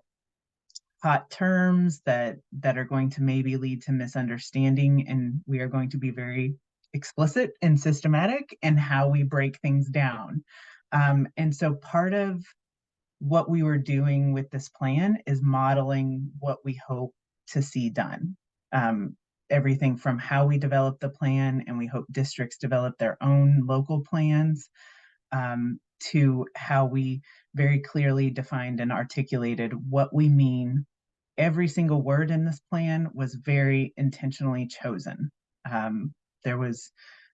hot terms that are going to maybe lead to misunderstanding, and we are going to be very explicit and systematic in how we break things down. And so part of what we were doing with this plan is modeling what we hope to see done. Everything from how we develop the plan, and we hope districts develop their own local plans, to how we very clearly defined and articulated what we mean. Every single word in this plan was very intentionally chosen. There was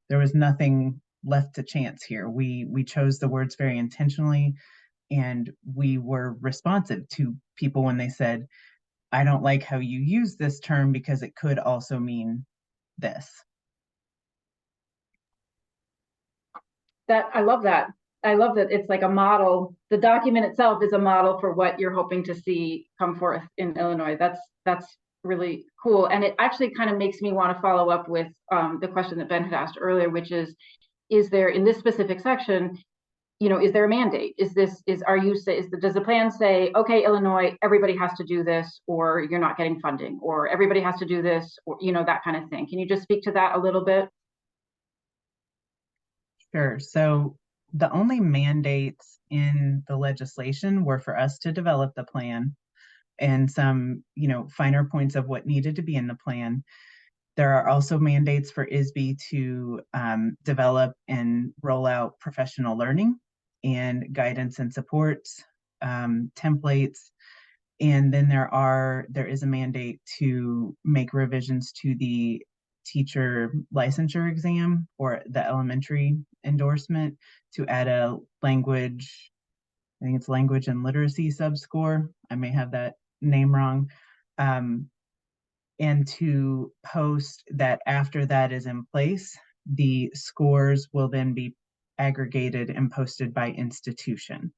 nothing left to chance here. We chose the words very intentionally, and we were responsive to people when they said, I don't like how you use this term because it could also mean this. I love that. I love that it's like a model. The document itself is a model for what you're hoping to see come forth in Illinois. That's really cool. And it actually kind of makes me want to follow up with the question that Ben had asked earlier, which is there in this specific section, is there a mandate? Does the plan say, okay, Illinois, everybody has to do this, or you're not getting funding, or everybody has to do this, or, that kind of thing? Can you just speak to that a little bit? Sure. So the only mandates in the legislation were for us to develop the plan and some, finer points of what needed to be in the plan. There are also mandates for ISB to develop and roll out professional learning and guidance and supports, templates. And then there is a mandate to make revisions to the teacher licensure exam or the elementary endorsement to add a language, I think it's language and literacy subscore. I may have that name wrong. And to post that after that is in place, the scores will then be aggregated and posted by institution.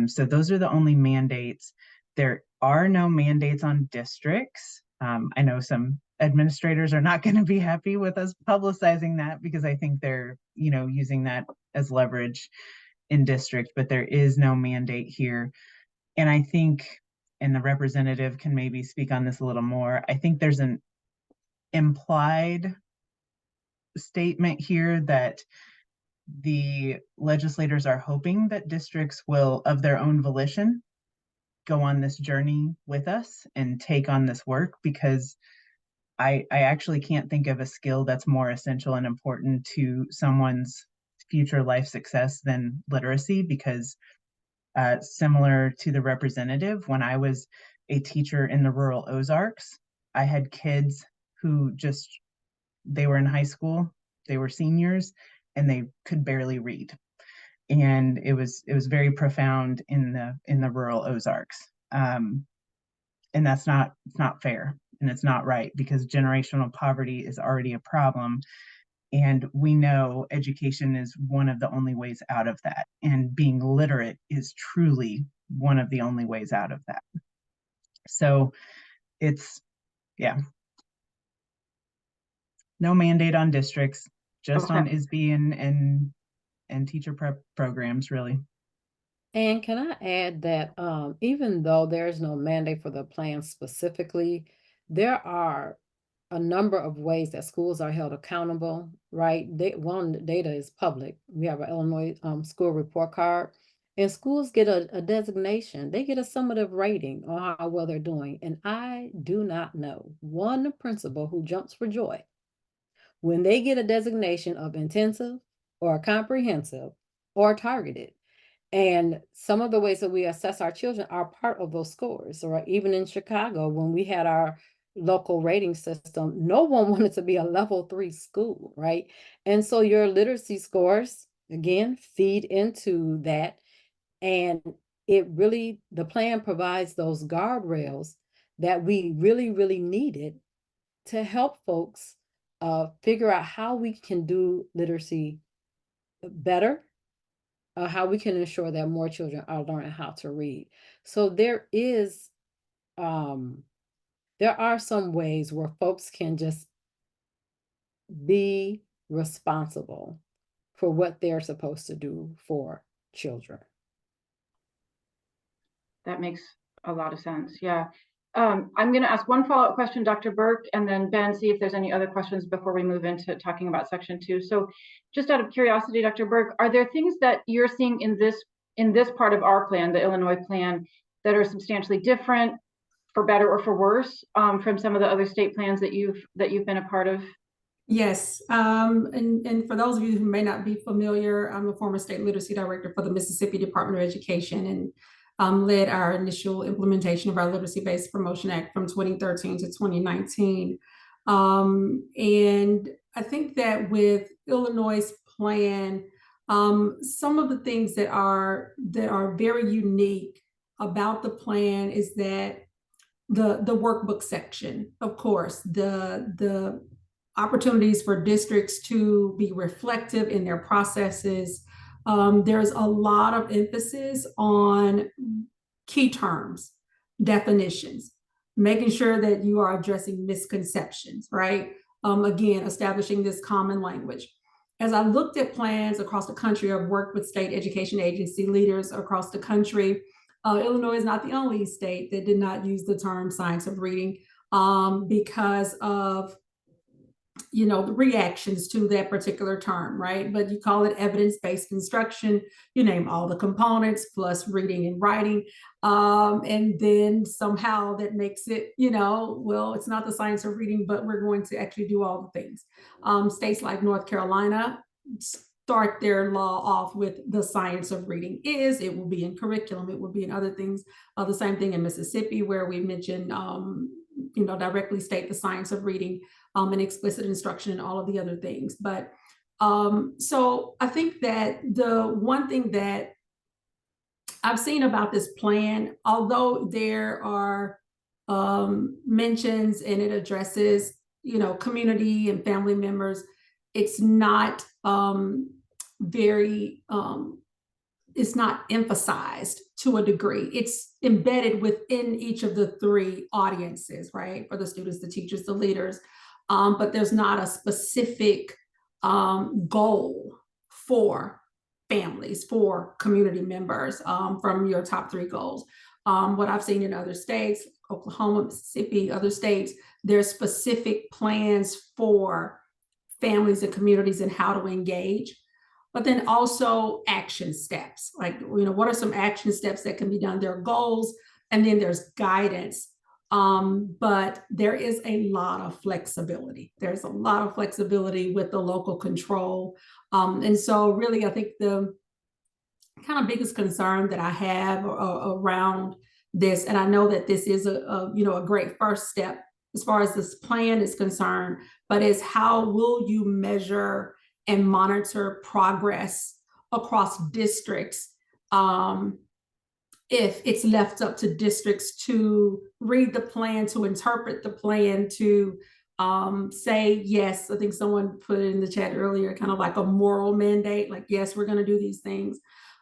So those are the only mandates. There are no mandates on districts. I know some administrators are not going to be happy with us publicizing that because I think they're, using that as leverage in district, but there is no mandate here. And I think, and the representative can maybe speak on this a little more, I think there's an implied statement here that the legislators are hoping that districts will, of their own volition, go on this journey with us and take on this work, because I actually can't think of a skill that's more essential and important to someone's future life success than literacy. Because similar to the representative, when I was a teacher in the rural Ozarks, I had kids who they were in high school, they were seniors, and they could barely read. And it was very profound in the rural Ozarks. And it's not fair, and it's not right, because generational poverty is already a problem. And we know education is one of the only ways out of that. And being literate is truly one of the only ways out of that. So yeah. No mandate on districts, just Okay. on ISB and teacher prep programs, really. And can I add that even though there is no mandate for the plan specifically, there are a number of ways that schools are held accountable, right? One, data is public. We have an Illinois school report card, and schools get a designation. They get a summative rating on how well they're doing. And I do not know one principal who jumps for joy when they get a designation of intensive or comprehensive or targeted. And some of the ways that we assess our children are part of those scores. Or even in Chicago, when we had our local rating system, no one wanted to be a level 3 school, right? And so your literacy scores, again, feed into that. And the plan provides those guardrails that we really needed to help folks figure out how we can do literacy better, how we can ensure that more children are learning how to read. So there are some ways where folks can just be responsible for what they're supposed to do for children. That makes a lot of sense. Yeah. I'm going to ask one follow-up question, Dr. Burke, and then Ben, see if there's any other questions before we move into talking about section 2. So just out of curiosity, Dr. Burke, are there things that you're seeing in this part of our plan, the Illinois plan, that are substantially different, for better or for worse, from some of the other state plans that you've been a part of? Yes, and for those of you who may not be familiar, I'm the former state literacy director for the Mississippi Department of Education, and led our initial implementation of our Literacy-Based Promotion Act from 2013 to 2019. And I think that with Illinois' plan, some of the things that are very unique about the plan is that the workbook section, of course, the opportunities for districts to be reflective in their processes. There's a lot of emphasis on key terms, definitions, making sure that you are addressing misconceptions, right? Again, establishing this common language. As I looked at plans across the country, I've worked with state education agency leaders across the country. Illinois is not the only state that did not use the term science of reading because of the reactions to that particular term, right? But you call it evidence-based instruction, you name all the components plus reading and writing. And then somehow that makes it, well, it's not the science of reading, but we're going to actually do all the things. States like North Carolina start their law off with the science of reading it will be in curriculum, it will be in other things. The same thing in Mississippi, where we mentioned, directly state the science of reading and explicit instruction and all of the other things. But so I think that the one thing that I've seen about this plan, although there are mentions and it addresses, community and family members, it's not it's not emphasized to a degree. It's embedded within each of the three audiences, right? For the students, the teachers, the leaders. But there's not a specific goal for families, for community members from your top three goals. What I've seen in other states, Oklahoma, Mississippi, other states, there's specific plans for families and communities and how to engage, but then also action steps. Like, what are some action steps that can be done? There are goals, and then there's guidance. But there is a lot of flexibility. There's a lot of flexibility with the local control. And so really, I think the kind of biggest concern that I have around this, and I know that this is a great first step as far as this plan is concerned, but is how will you measure and monitor progress across districts if it's left up to districts to read the plan, to interpret the plan, to say, yes, I think someone put it in the chat earlier, kind of like a moral mandate, like, yes, we're going to do these things.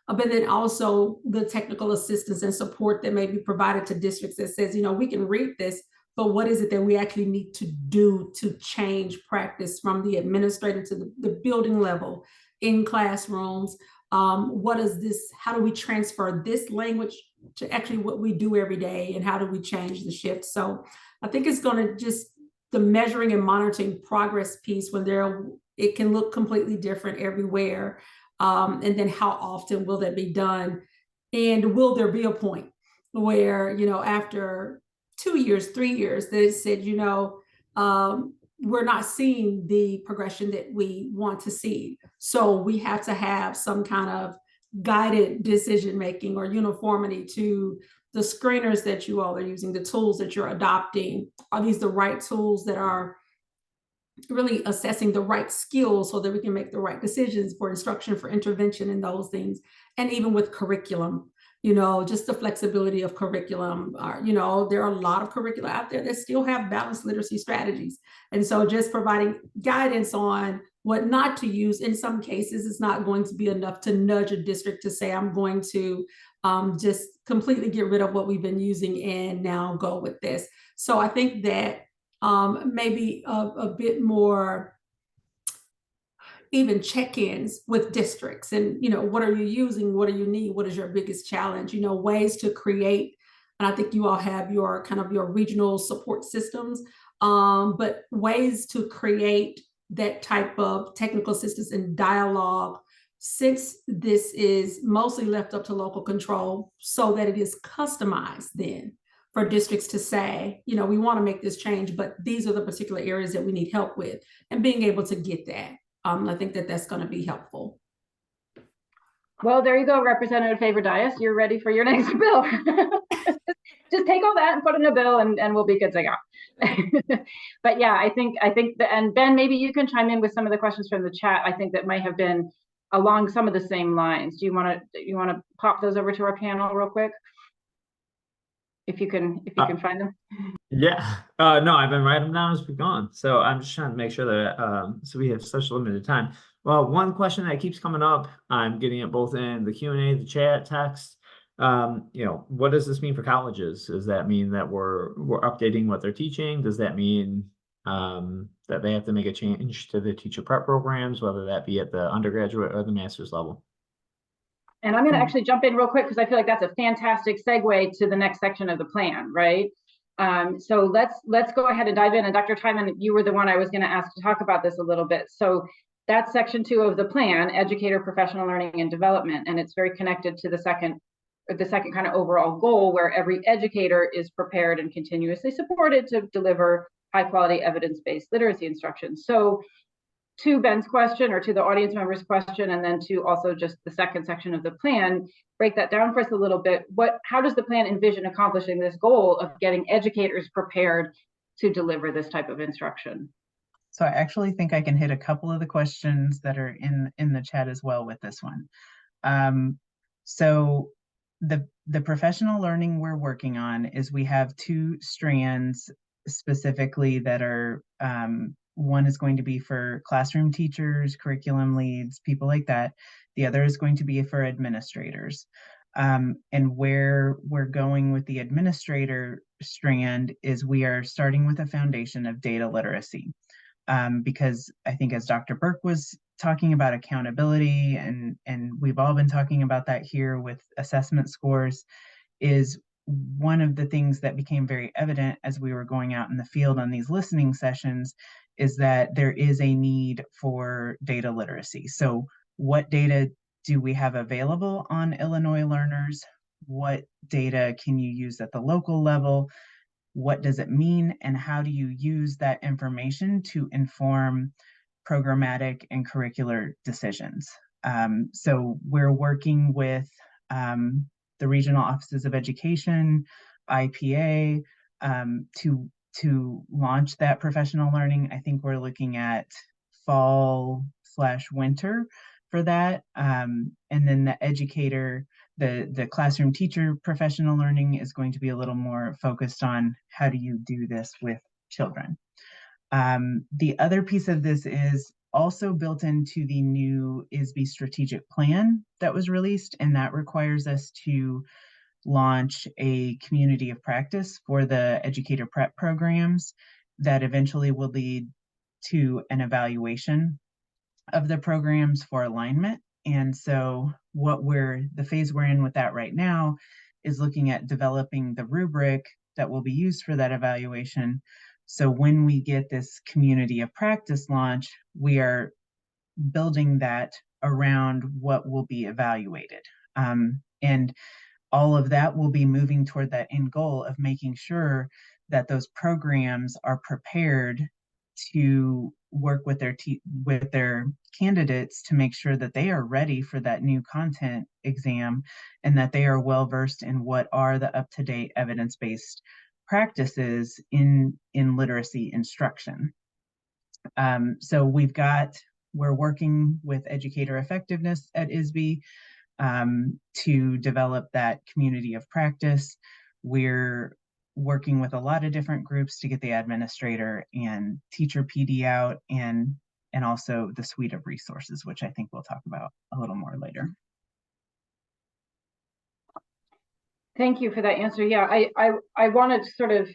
But then also the technical assistance and support that may be provided to districts that says, we can read this, but what is it that we actually need to do to change practice from the administrator to the building level in classrooms? What is this? How do we transfer this language to actually what we do every day, and how do we change the shift? So I think it's going to just the measuring and monitoring progress piece when it can look completely different everywhere. And then how often will that be done? And will there be a point where, after 2 years, 3 years, they said, we're not seeing the progression that we want to see. So we have to have some kind of guided decision-making or uniformity to the screeners that you all are using, the tools that you're adopting. Are these the right tools that are really assessing the right skills so that we can make the right decisions for instruction, for intervention, and those things? And even with curriculum, just the flexibility of curriculum. There are a lot of curricula out there that still have balanced literacy strategies. And so just providing guidance on what not to use in some cases is not going to be enough to nudge a district to say, I'm going to just completely get rid of what we've been using and now go with this. So I think that maybe a bit more even check-ins with districts and, what are you using? What do you need? What is your biggest challenge? Ways to create, and I think you all have your kind of your regional support systems, but ways to create that type of technical assistance and dialogue, since this is mostly left up to local control, so that it is customized then for districts to say, we want to make this change, but these are the particular areas that we need help with, and being able to get that. I think that that's going to be helpful. Well, there you go, Representative Favor-Dias. You're ready for your next bill. Just take all that and put in a bill, and we'll be good to go. But yeah, I think and Ben, maybe you can chime in with some of the questions from the chat. I think that might have been along some of the same lines. Do you want to pop those over to our panel real quick? If you can find them. Yeah. No, I've been writing them down as we've gone. So I'm just trying to make sure that so we have such limited time. Well, one question that keeps coming up, I'm getting it both in the Q&A, the chat, text. What does this mean for colleges? Does that mean that we're updating what they're teaching? Does that mean that they have to make a change to the teacher prep programs, whether that be at the undergraduate or the master's level? And I'm going to actually jump in real quick because I feel like that's a fantastic segue to the next section of the plan, right? So let's go ahead and dive in. And Dr. Timon, you were the one I was going to ask to talk about this a little bit. So that's section 2 of the plan, educator professional learning and development, and it's very connected to the second kind of overall goal, where every educator is prepared and continuously supported to deliver high quality evidence-based literacy instruction. So to Ben's question, or to the audience member's question, and then to also just the second section of the plan, break that down for us a little bit. How does the plan envision accomplishing this goal of getting educators prepared to deliver this type of instruction? So I actually think I can hit a couple of the questions that are in the chat as well with this one. So the professional learning we're working on is we have 2 strands specifically that are one is going to be for classroom teachers, curriculum leads, people like that. The other is going to be for administrators. And where we're going with the administrator strand is we are starting with a foundation of data literacy. Because I think, as Dr. Burke was talking about accountability, and we've all been talking about that here with assessment scores, is one of the things that became very evident as we were going out in the field on these listening sessions is that there is a need for data literacy. So what data do we have available on Illinois learners? What data can you use at the local level? What does it mean? And how do you use that information to inform programmatic and curricular decisions? So we're working with the regional offices of education, IPA, to launch that professional learning. I think we're looking at fall/winter for that. And then the educator, the classroom teacher professional learning is going to be a little more focused on how do you do this with children. The other piece of this is also built into the new ISB strategic plan that was released, and that requires us to launch a community of practice for the educator prep programs that eventually will lead to an evaluation of the programs for alignment. And so the phase we're in with that right now is looking at developing the rubric that will be used for that evaluation. So when we get this community of practice launch, we are building that around what will be evaluated. And all of that will be moving toward that end goal of making sure that those programs are prepared to work with their candidates to make sure that they are ready for that new content exam, and that they are well versed in what are the up-to-date evidence-based practices in literacy instruction. So we're working with educator effectiveness at ISB to develop that community of practice. We're working with a lot of different groups to get the administrator and teacher PD out, and also the suite of resources, which I think we'll talk about a little more later. Thank you for that answer. Yeah, I wanted to sort of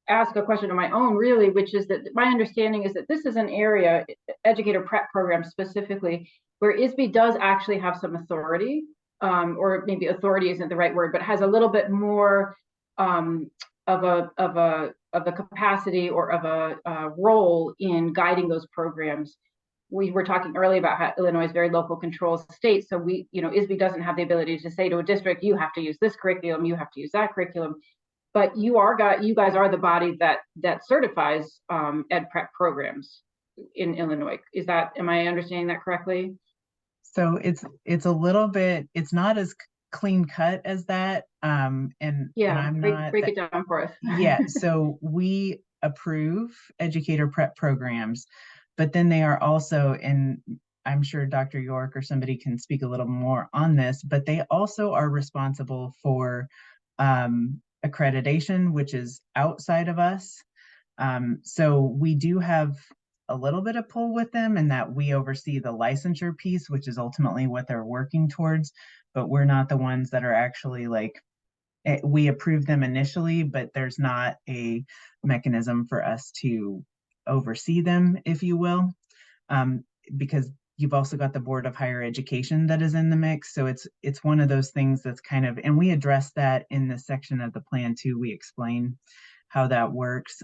ask a question of my own, really, which is that my understanding is that this is an area, educator prep program specifically, where ISB does actually have some authority, or maybe authority isn't the right word, but has a little bit more of a capacity or of a role in guiding those programs. We were talking earlier about how Illinois is very local control state. So we, ISB doesn't have the ability to say to a district, you have to use this curriculum, you have to use that curriculum. But you guys are the body that certifies ed prep programs in Illinois. Am I understanding that correctly? So it's a little bit, it's not as clean cut as that. And I'm not break it down for us. Yeah, so we approve educator prep programs, but then they are also, and I'm sure Dr. York or somebody can speak a little more on this, but they also are responsible for accreditation, which is outside of us. So we do have a little bit of pull with them, in that we oversee the licensure piece, which is ultimately what they're working towards, but we're not the ones that are actually we approve them initially, but there's not a mechanism for us to oversee them, if you will, because you've also got the Board of Higher Education that is in the mix. So it's one of those things that's kind of, and we address that in the section of the plan too. We explain how that works.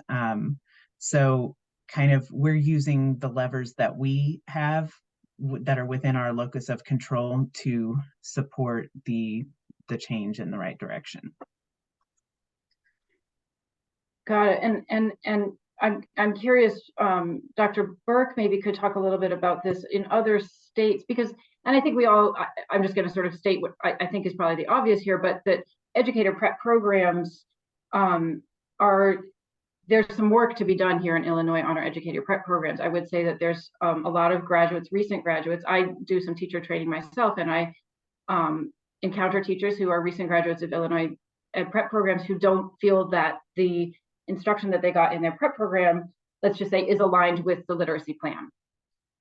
So kind of we're using the levers that we have that are within our locus of control to support the change in the right direction. Got it. And I'm curious, Dr. Burke maybe could talk a little bit about this in other states, because, and I think I'm just going to sort of state what I think is probably the obvious here, but that educator prep programs there's some work to be done here in Illinois on our educator prep programs. I would say that there's a lot of graduates, recent graduates. I do some teacher training myself, and I encounter teachers who are recent graduates of Illinois ed prep programs who don't feel that the instruction that they got in their prep program, let's just say, is aligned with the literacy plan.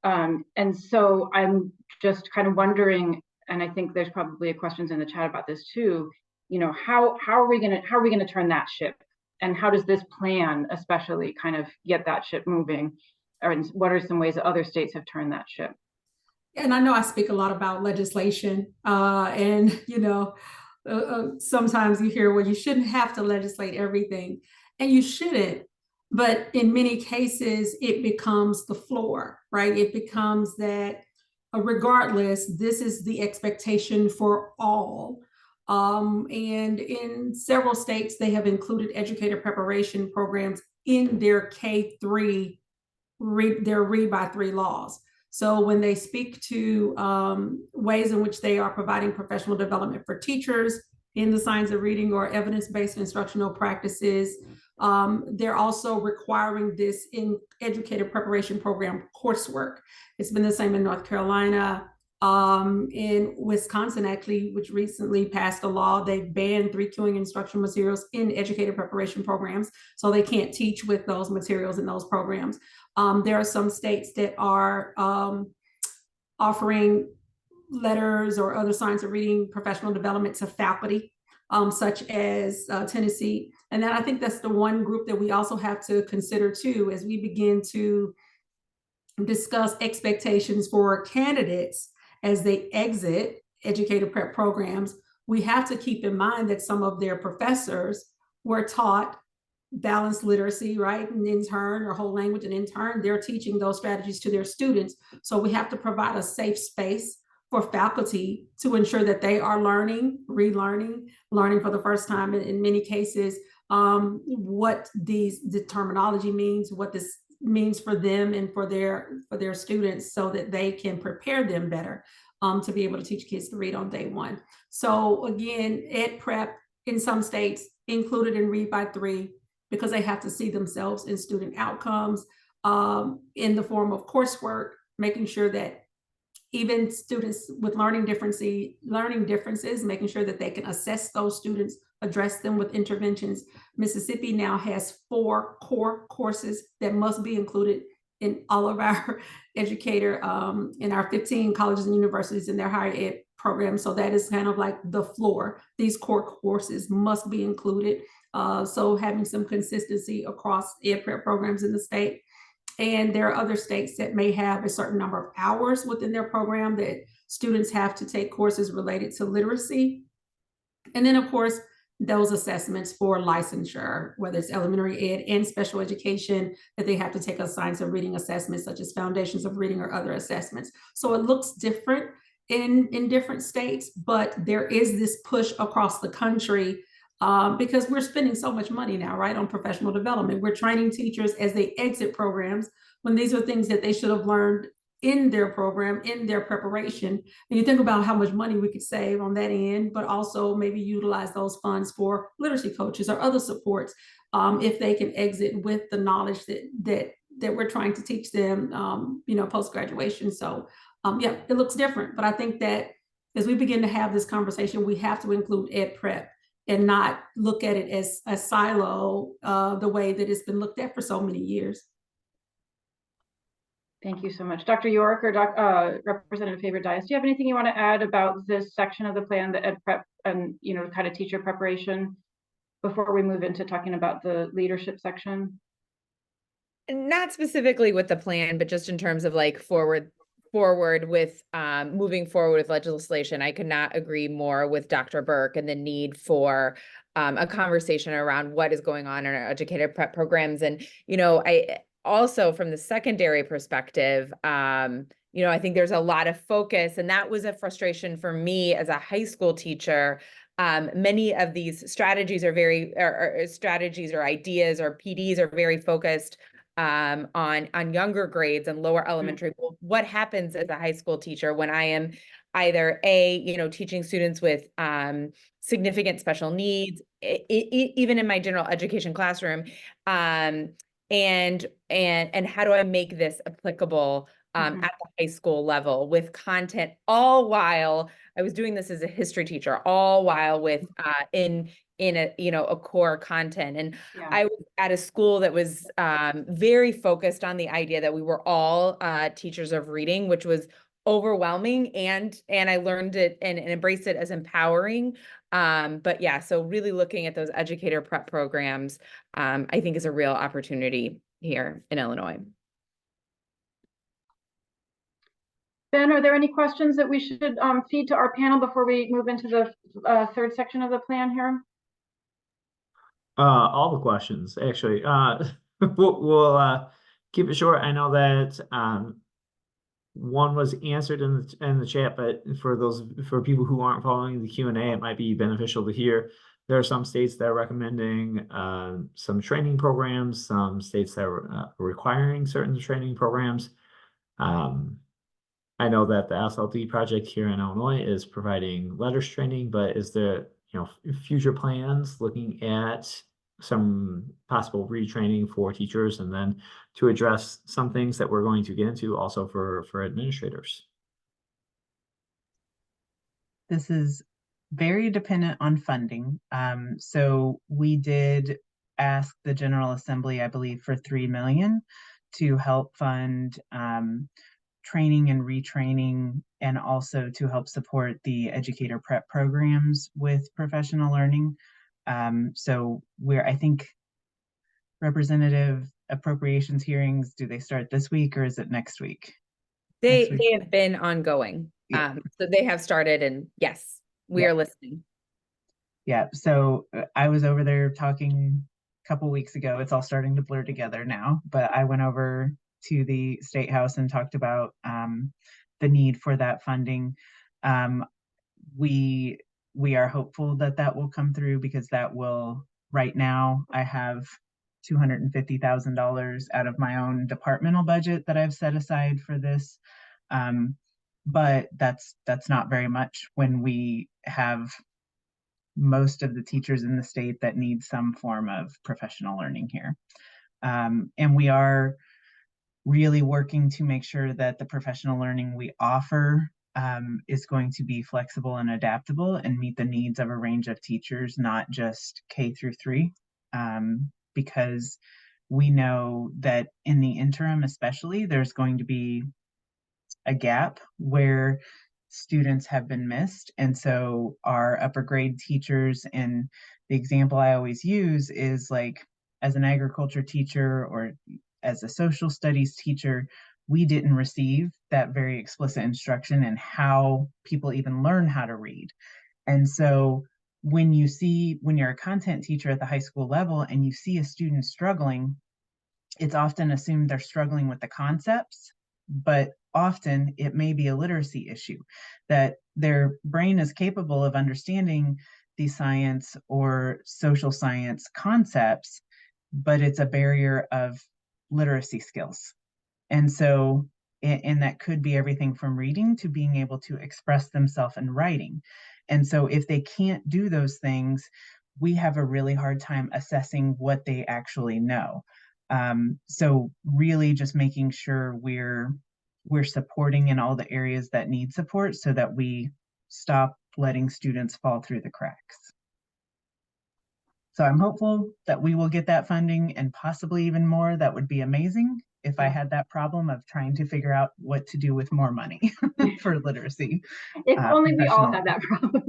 And so I'm just kind of wondering, and I think there's probably questions in the chat about this too, how are we going to turn that ship? And how does this plan especially kind of get that ship moving? Or what are some ways that other states have turned that ship? And I know I speak a lot about legislation, and sometimes you hear, well, you shouldn't have to legislate everything, and you shouldn't. But in many cases, it becomes the floor, right? It becomes that regardless, this is the expectation for all. And in several states, they have included educator preparation programs in their K-3, their Read by 3 laws. So when they speak to ways in which they are providing professional development for teachers in the science of reading or evidence-based instructional practices, they're also requiring this in educator preparation program coursework. It's been the same in North Carolina. In Wisconsin, actually, which recently passed a law, they've banned 3Qing instructional materials in educator preparation programs, so they can't teach with those materials in those programs. There are some states that are offering letters or other science of reading professional development to faculty, such as Tennessee. And then I think that's the one group that we also have to consider too, as we begin to discuss expectations for candidates as they exit educator prep programs. We have to keep in mind that some of their professors were taught balanced literacy, right? And in turn, or whole language, and in turn, they're teaching those strategies to their students. So we have to provide a safe space for faculty to ensure that they are learning, relearning, learning for the first time in many cases, what the terminology means, what this means for them and for their students, so that they can prepare them better to be able to teach kids to read on day one. So again, ed prep in some states included in Read by 3, because they have to see themselves in student outcomes in the form of coursework, making sure that even students with learning differences, making sure that they can assess those students, address them with interventions. Mississippi now has 4 core courses that must be included in all of our in our 15 colleges and universities in their higher ed program. So that is kind of like the floor. These core courses must be included. So having some consistency across ed prep programs in the state. And there are other states that may have a certain number of hours within their program that students have to take courses related to literacy. And then, of course, those assessments for licensure, whether it's elementary ed and special education, that they have to take a science of reading assessment, such as foundations of reading or other assessments. So it looks different in different states, but there is this push across the country because we're spending so much money now, right, on professional development. We're training teachers as they exit programs when these are things that they should have learned in their program, in their preparation. And you think about how much money we could save on that end, but also maybe utilize those funds for literacy coaches or other supports if they can exit with the knowledge that we're trying to teach them, post-graduation. So yeah, it looks different, but I think that as we begin to have this conversation, we have to include ed prep and not look at it as a silo the way that it's been looked at for so many years. Thank you so much. Dr. York or Representative Faber-Dias, do you have anything you want to add about this section of the plan, the ed prep and, kind of teacher preparation before we move into talking about the leadership section? Not specifically with the plan, but just in terms of like forward with moving forward with legislation. I could not agree more with Dr. Burke and the need for a conversation around what is going on in our educator prep programs. And, I also from the secondary perspective, I think there's a lot of focus, and that was a frustration for me as a high school teacher. Many of these strategies are strategies or ideas or PDs are very focused on younger grades and lower elementary. Well, what happens as a high school teacher when I am either teaching students with significant special needs, even in my general education classroom, and how do I make this applicable at the high school level with content, all while I was doing this as a history teacher, all while with in a core content. And Yeah. I was at a school that was very focused on the idea that we were all teachers of reading, which was overwhelming, and I learned it and embraced it as empowering. But yeah, so really looking at those educator prep programs, I think is a real opportunity here in Illinois. Ben, are there any questions that we should feed to our panel before we move into the third section of the plan here? All the questions, actually. We'll keep it short. I know that one was answered in the chat, but for people who aren't following the Q&A, it might be beneficial to hear. There are some states that are recommending some training programs, some states that are requiring certain training programs. I know that the SLD project here in Illinois is providing letters training, but is there future plans looking at some possible retraining for teachers, and then to address some things that we're going to get into also for administrators? This is very dependent on funding. So we did ask the General Assembly, I believe, for $3 million to help fund training and retraining, and also to help support the educator prep programs with professional learning. So I think representative appropriations hearings, do they start this week or is it next week? They have been ongoing. Yeah. So they have started, and yes, we are listening. Yeah, so I was over there talking a couple weeks ago. It's all starting to blur together now, but I went over to the State House and talked about the need for that funding. We are hopeful that will come through, because that will, right now, I have $250,000 out of my own departmental budget that I've set aside for this. But that's not very much when we have most of the teachers in the state that need some form of professional learning here. And we are really working to make sure that the professional learning we offer is going to be flexible and adaptable and meet the needs of a range of teachers, not just K-3, because we know that in the interim, especially, there's going to be a gap where students have been missed. And so our upper grade teachers, and the example I always use is like, as an agriculture teacher or as a social studies teacher, we didn't receive that very explicit instruction in how people even learn how to read. And so when you're a content teacher at the high school level and you see a student struggling, it's often assumed they're struggling with the concepts, but often it may be a literacy issue, that their brain is capable of understanding these science or social science concepts, but it's a barrier of literacy skills. And so, and that could be everything from reading to being able to express themselves in writing. And so if they can't do those things, we have a really hard time assessing what they actually know. So really just making sure we're supporting in all the areas that need support so that we stop letting students fall through the cracks. So I'm hopeful that we will get that funding and possibly even more. That would be amazing if I had that problem of trying to figure out what to do with more money for literacy. If only we all had that problem.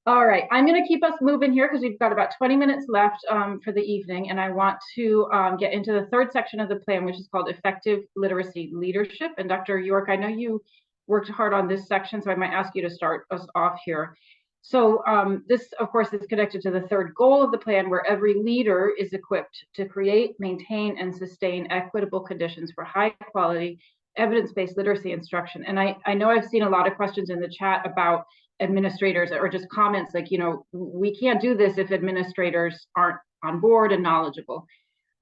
All right, I'm going to keep us moving here because we've got about 20 minutes left for the evening, and I want to get into the third section of the plan, which is called Effective Literacy Leadership. And Dr. York, I know you worked hard on this section, so I might ask you to start us off here. So this, of course, is connected to the third goal of the plan, where every leader is equipped to create, maintain, and sustain equitable conditions for high-quality, evidence-based literacy instruction. And I know I've seen a lot of questions in the chat about administrators, or just comments like, you know, we can't do this if administrators aren't on board and knowledgeable.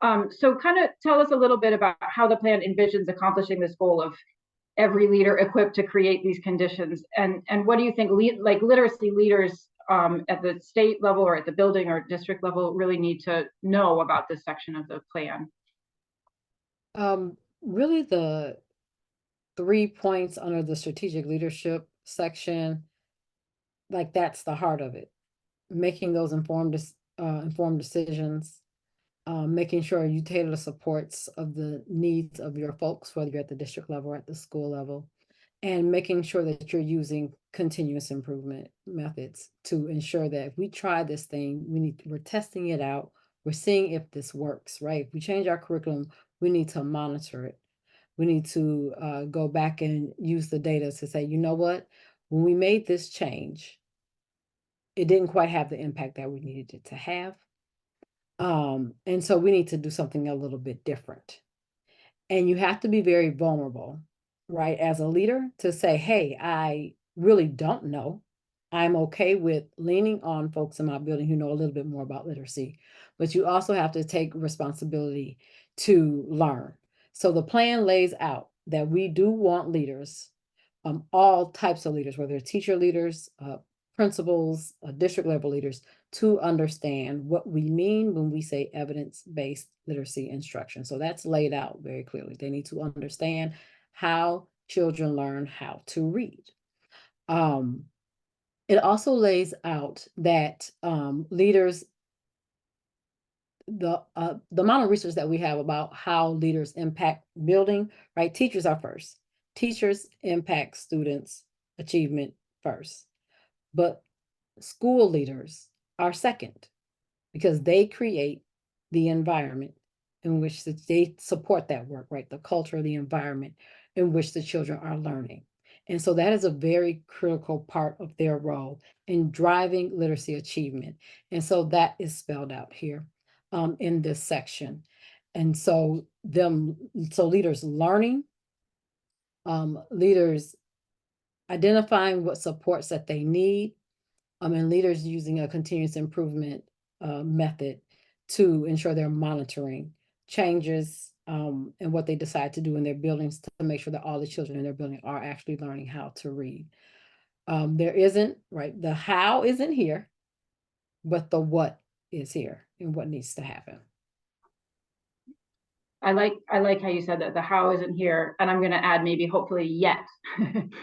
So kind of tell us a little bit about how the plan envisions accomplishing this goal of every leader equipped to create these conditions, and what do you think like literacy leaders at the state level or at the building or district level really need to know about this section of the plan? Really the 3 points under the strategic leadership section, like that's the heart of it. Making those informed decisions, making sure you tailor the supports of the needs of your folks, whether you're at the district level or at the school level, and making sure that you're using continuous improvement methods to ensure that if we try this thing, we're testing it out, we're seeing if this works, right? If we change our curriculum, we need to monitor it. We need to go back and use the data to say, you know what, when we made this change, it didn't quite have the impact that we needed it to have. And so we need to do something a little bit different. And you have to be very vulnerable, right, as a leader to say, hey, I really don't know. I'm okay with leaning on folks in my building who know a little bit more about literacy, but you also have to take responsibility to learn. So the plan lays out that we do want leaders, all types of leaders, whether teacher leaders, principals, district level leaders, to understand what we mean when we say evidence-based literacy instruction. So that's laid out very clearly. They need to understand how children learn how to read. It also lays out that leaders, the amount of research that we have about how leaders impact building, right? Teachers are first. Teachers impact students' achievement first. But school leaders are second, because they create the environment in which they support that work, right? The culture, the environment in which the children are learning. And so that is a very critical part of their role in driving literacy achievement. And so that is spelled out here in this section. And so leaders learning, leaders identifying what supports that they need, and leaders using a continuous improvement method to ensure they're monitoring changes and what they decide to do in their buildings to make sure that all the children in their building are actually learning how to read. There isn't, right, the how isn't here, but the what is here and what needs to happen. I like how you said that the how isn't here, and I'm going to add maybe hopefully yet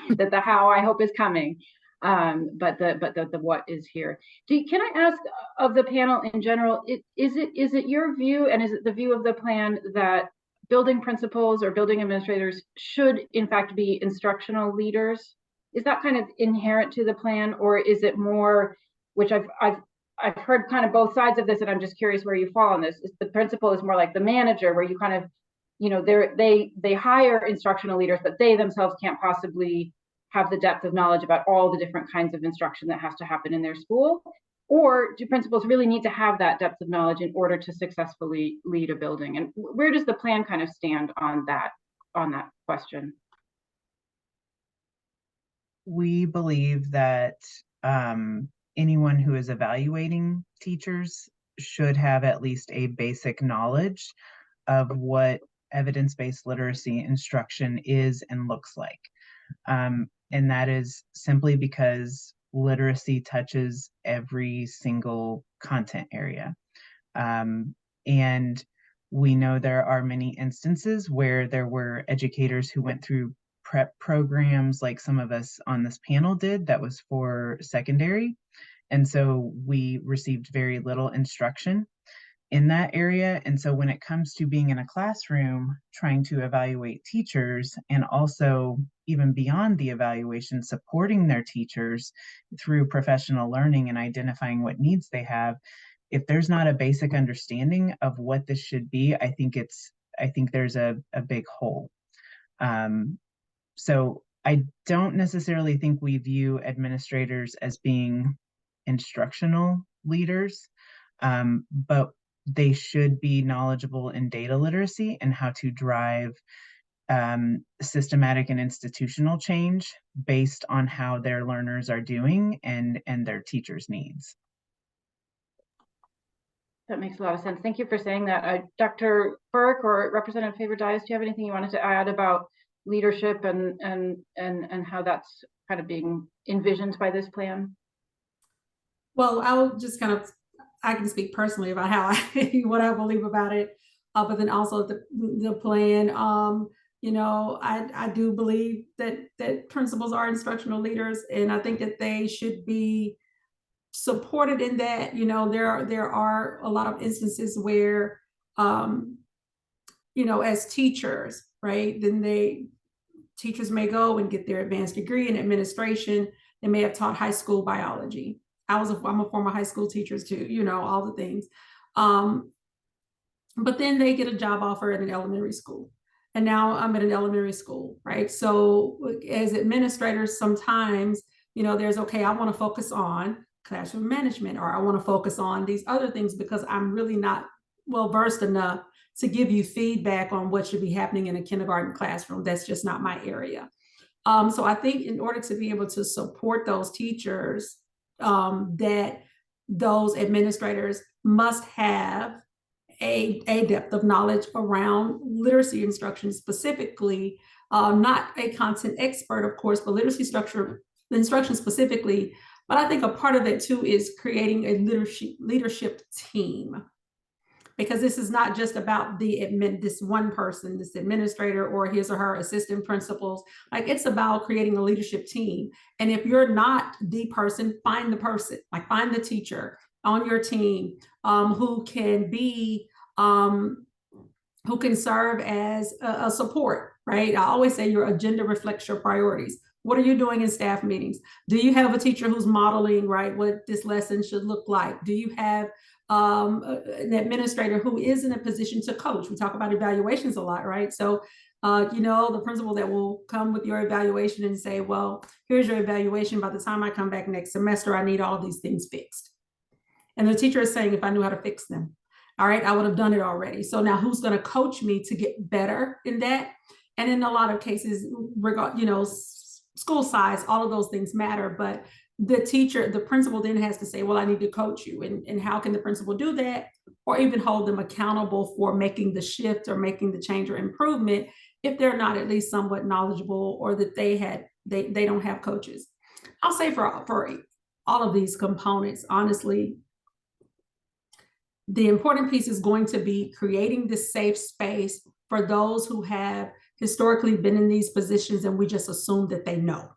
that the how I hope is coming, but the what is here. Can I ask of the panel in general? Is it your view, and is it the view of the plan that building principals or building administrators should in fact be instructional leaders? Is that kind of inherent to the plan, or is it more, which I've heard kind of both sides of this, and I'm just curious where you fall on this. Is the principal is more like the manager, where you kind of, you know, they hire instructional leaders, but they themselves can't possibly have the depth of knowledge about all the different kinds of instruction that has to happen in their school? Or do principals really need to have that depth of knowledge in order to successfully lead a building? And where does the plan kind of stand on that question? We believe that anyone who is evaluating teachers should have at least a basic knowledge of what evidence-based literacy instruction is and looks like. And that is simply because literacy touches every single content area. And we know there are many instances where there were educators who went through prep programs like some of us on this panel did that was for secondary. And so we received very little instruction in that area. And so when it comes to being in a classroom, trying to evaluate teachers, and also even beyond the evaluation, supporting their teachers through professional learning and identifying what needs they have, if there's not a basic understanding of what this should be, I think there's a big hole. So I don't necessarily think we view administrators as being instructional leaders, but they should be knowledgeable in data literacy and how to drive systematic and institutional change based on how their learners are doing and their teachers' needs. That makes a lot of sense. Thank you for saying that. Dr. Burke or Representative Faber-Dias, do you have anything you wanted to add about leadership and how that's kind of being envisioned by this plan? Well, I'll just I can speak personally about how what I believe about it, but then also the plan. You know, I do believe that principals are instructional leaders, and I think that they should be supported in that. You know, there are a lot of instances where, you know, as teachers, right, then teachers may go and get their advanced degree in administration. They may have taught high school biology. I'm a former high school teacher too, you know, all the things. But then they get a job offer at an elementary school. And now I'm at an elementary school, right? So as administrators, sometimes, you know, there's, okay, I want to focus on classroom management, or I want to focus on these other things because I'm really not well versed enough to give you feedback on what should be happening in a kindergarten classroom. That's just not my area. So I think in order to be able to support those teachers, that those administrators must have a depth of knowledge around literacy instruction specifically, not a content expert, of course, but literacy instruction specifically. But I think a part of it too is creating a leadership team, because this is not just about this one person, this administrator or his or her assistant principals. Like, it's about creating a leadership team. And if you're not the person, find the person, like find the teacher on your team who can be, who can serve as a support, right? I always say your agenda reflects your priorities. What are you doing in staff meetings? Do you have a teacher who's modeling, right, what this lesson should look like? Do you have an administrator who is in a position to coach? We talk about evaluations a lot, right? So, you know, the principal that will come with your evaluation and say, well, here's your evaluation. By the time I come back next semester, I need all these things fixed. And the teacher is saying, if I knew how to fix them, all right, I would have done it already. So now who's going to coach me to get better in that? And in a lot of cases, you know, school size, all of those things matter, but the principal then has to say, well, I need to coach you. And how can the principal do that? Or even hold them accountable for making the shift or making the change or improvement if they're not at least somewhat knowledgeable, or that they don't have coaches. I'll say for all of these components, honestly, the important piece is going to be creating this safe space for those who have historically been in these positions and we just assume that they know.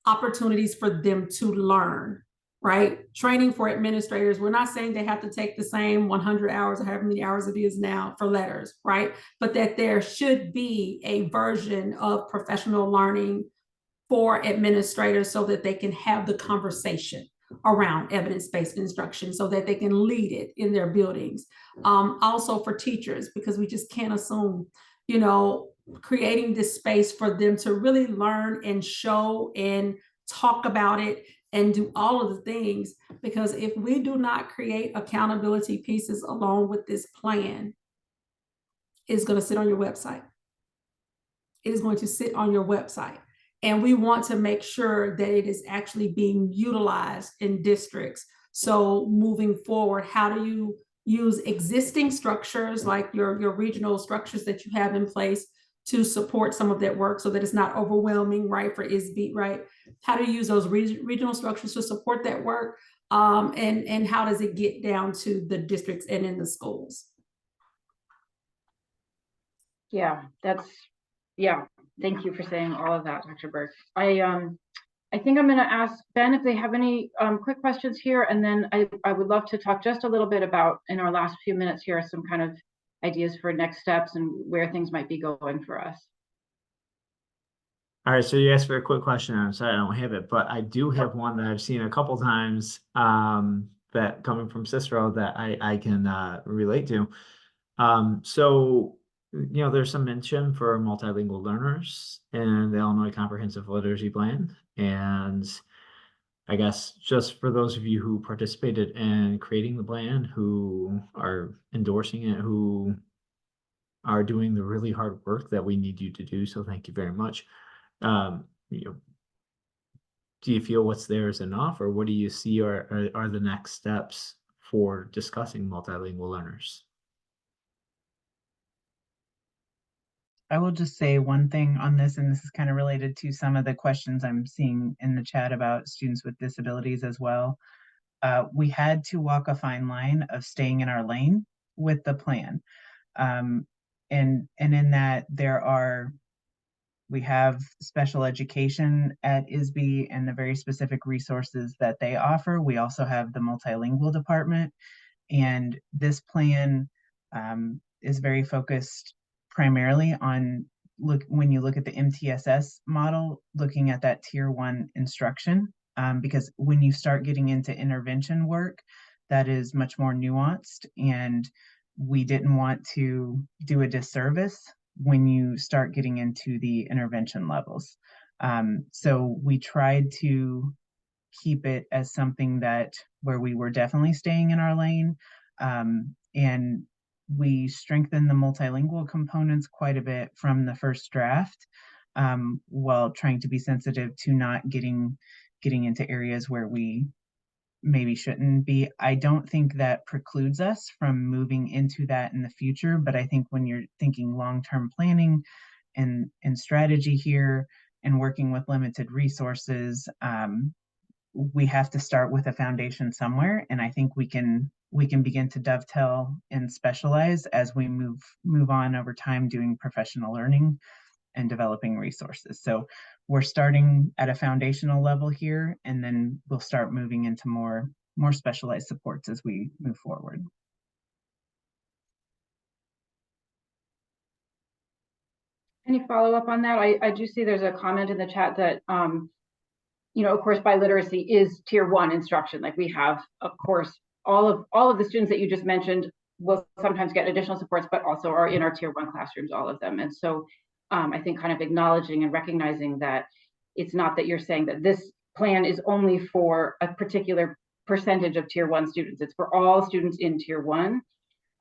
Opportunities for them to learn, right? Training for administrators. We're not saying they have to take the same 100 hours or however many hours it is now for letters, right? But that there should be a version of professional learning for administrators so that they can have the conversation around evidence-based instruction so that they can lead it in their buildings. Also for teachers, because we just can't assume, you know, creating this space for them to really learn and show and talk about it and do all of the things. Because if we do not create accountability pieces along with this plan, it's going to sit on your website. It is going to sit on your website. And we want to make sure that it is actually being utilized in districts. So moving forward, how do you use existing structures like your regional structures that you have in place to support some of that work so that it's not overwhelming, right, for ISB, right? How do you use those regional structures to support that work? And how does it get down to the districts and in the schools? Yeah, thank you for saying all of that, Dr. Burke. I think I'm going to ask Ben if they have any quick questions here, and then I would love to talk just a little bit about, in our last few minutes here, some kind of ideas for next steps and where things might be going for us. All right, so you asked for a quick question. I'm sorry I don't have it, but I do have one that I've seen a couple times that coming from Cicero that I can relate to. So, you know, there's some mention for multilingual learners in the Illinois Comprehensive Literacy Plan. And I guess just for those of you who participated in creating the plan, who are endorsing it, who are doing the really hard work that we need you to do, so thank you very much. You know, do you feel what's there is enough, or what do you see are the next steps for discussing multilingual learners? I will just say one thing on this, and this is kind of related to some of the questions I'm seeing in the chat about students with disabilities as well. We had to walk a fine line of staying in our lane with the plan. And in that we have special education at ISB and the very specific resources that they offer. We also have the multilingual department, and this plan is very focused primarily on when you look at the MTSS model, looking at that tier 1 instruction, because when you start getting into intervention work, that is much more nuanced, and we didn't want to do a disservice when you start getting into the intervention levels. So we tried to keep it as something that where we were definitely staying in our lane, and we strengthened the multilingual components quite a bit from the first draft, while trying to be sensitive to not getting into areas where we maybe shouldn't be. I don't think that precludes us from moving into that in the future, but I think when you're thinking long-term planning and strategy here and working with limited resources, we have to start with a foundation somewhere, and I think we can begin to dovetail and specialize as we move on over time doing professional learning and developing resources. So we're starting at a foundational level here, and then we'll start moving into more specialized supports as we move forward. Any follow-up on that? I do see there's a comment in the chat that you know, of course, biliteracy is tier 1 instruction. Like, we have, of course, all of the students that you just mentioned will sometimes get additional supports, but also are in our tier 1 classrooms, all of them. And so I think kind of acknowledging and recognizing that it's not that you're saying that this plan is only for a particular percentage of tier 1 students. It's for all students in tier 1,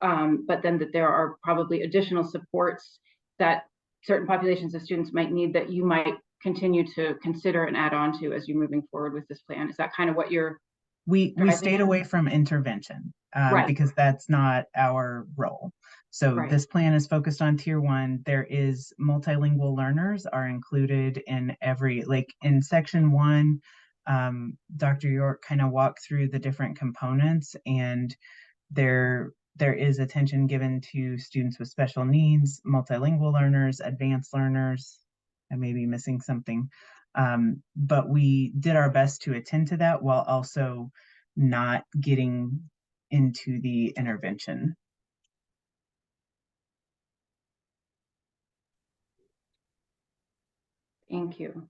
but then that there are probably additional supports that certain populations of students might need that you might continue to consider and add on to as you're moving forward with this plan. Is that kind of what you're? We stayed away from intervention, Right. Because that's not our role. So Right. This plan is focused on tier 1. There is multilingual learners are included in every, like in section 1, Dr. York kind of walked through the different components, and there is attention given to students with special needs, multilingual learners, advanced learners. I may be missing something. But we did our best to attend to that while also not getting into the intervention. Thank you.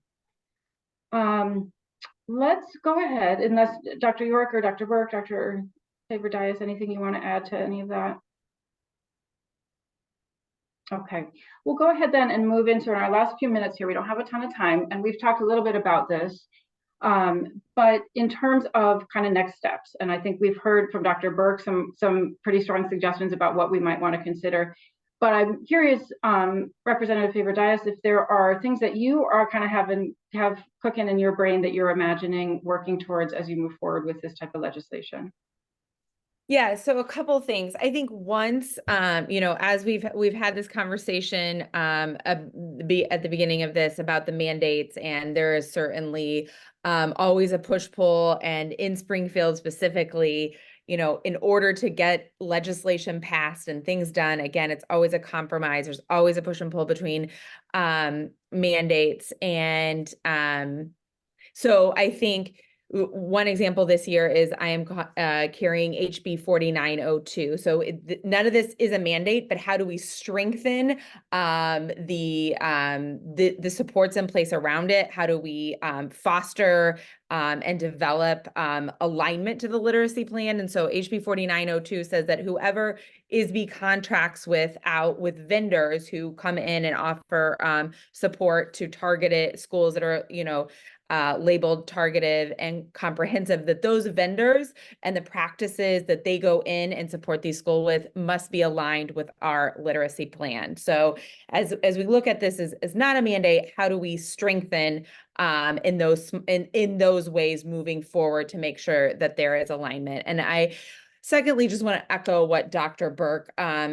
Let's go ahead, unless Dr. York or Dr. Burke, Dr. Faber-Dias, anything you want to add to any of that? Okay, we'll go ahead then and move into our last few minutes here. We don't have a ton of time, and we've talked a little bit about this. But in terms of kind of next steps, and I think we've heard from Dr. Burke some pretty strong suggestions about what we might want to consider. But I'm curious, Representative Faber-Dias, if there are things that you are kind of have cooking in your brain that you're imagining working towards as you move forward with this type of legislation. Yeah, so a couple of things. I think once, as we've had this conversation at the beginning of this about the mandates, and there is certainly always a push-pull, and in Springfield specifically, in order to get legislation passed and things done, again, it's always a compromise. There's always a push and pull between mandates. And so I think one example this year is I am carrying HB 4902. So none of this is a mandate, but how do we strengthen the supports in place around it? How do we foster and develop alignment to the literacy plan? And so HB 4902 says that whoever ISB contracts with vendors who come in and offer support to targeted schools that are, labeled targeted and comprehensive, that those vendors and the practices that they go in and support these schools with must be aligned with our literacy plan. So as we look at this as not a mandate, how do we strengthen in those ways moving forward to make sure that there is alignment? And I secondly just want to echo what Dr. Burke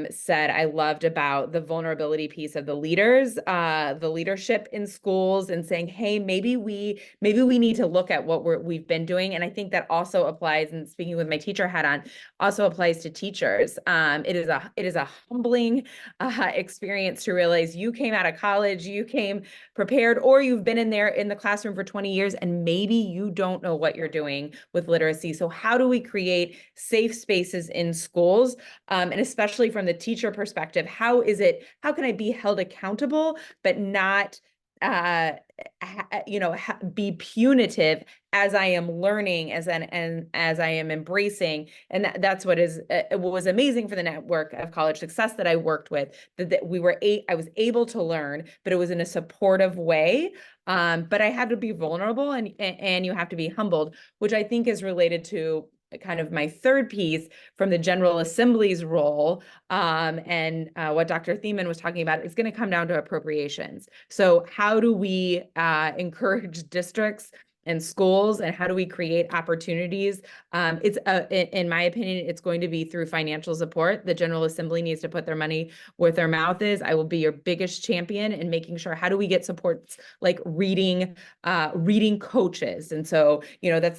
said. I loved about the vulnerability piece of the leaders, the leadership in schools, and saying, hey, maybe we need to look at what we've been doing. And I think that also applies, and speaking with my teacher hat on, also applies to teachers. It is a humbling experience to realize you came out of college, you came prepared, or you've been in the classroom for 20 years, and maybe you don't know what you're doing with literacy. So how do we create safe spaces in schools, and especially from the teacher perspective, how can I be held accountable but not be punitive as I am learning, as I am embracing? And that's what was amazing for the network of college success that I worked with, that I was able to learn, but it was in a supportive way. But I had to be vulnerable, and you have to be humbled, which I think is related to kind of my third piece from the General Assembly's role, and what Dr. Thiemann was talking about is going to come down to appropriations. So how do we encourage districts and schools, and how do we create opportunities? It's in my opinion, it's going to be through financial support. The General Assembly needs to put their money where their mouth is. I will be your biggest champion in making sure, how do we get supports like reading coaches? And so,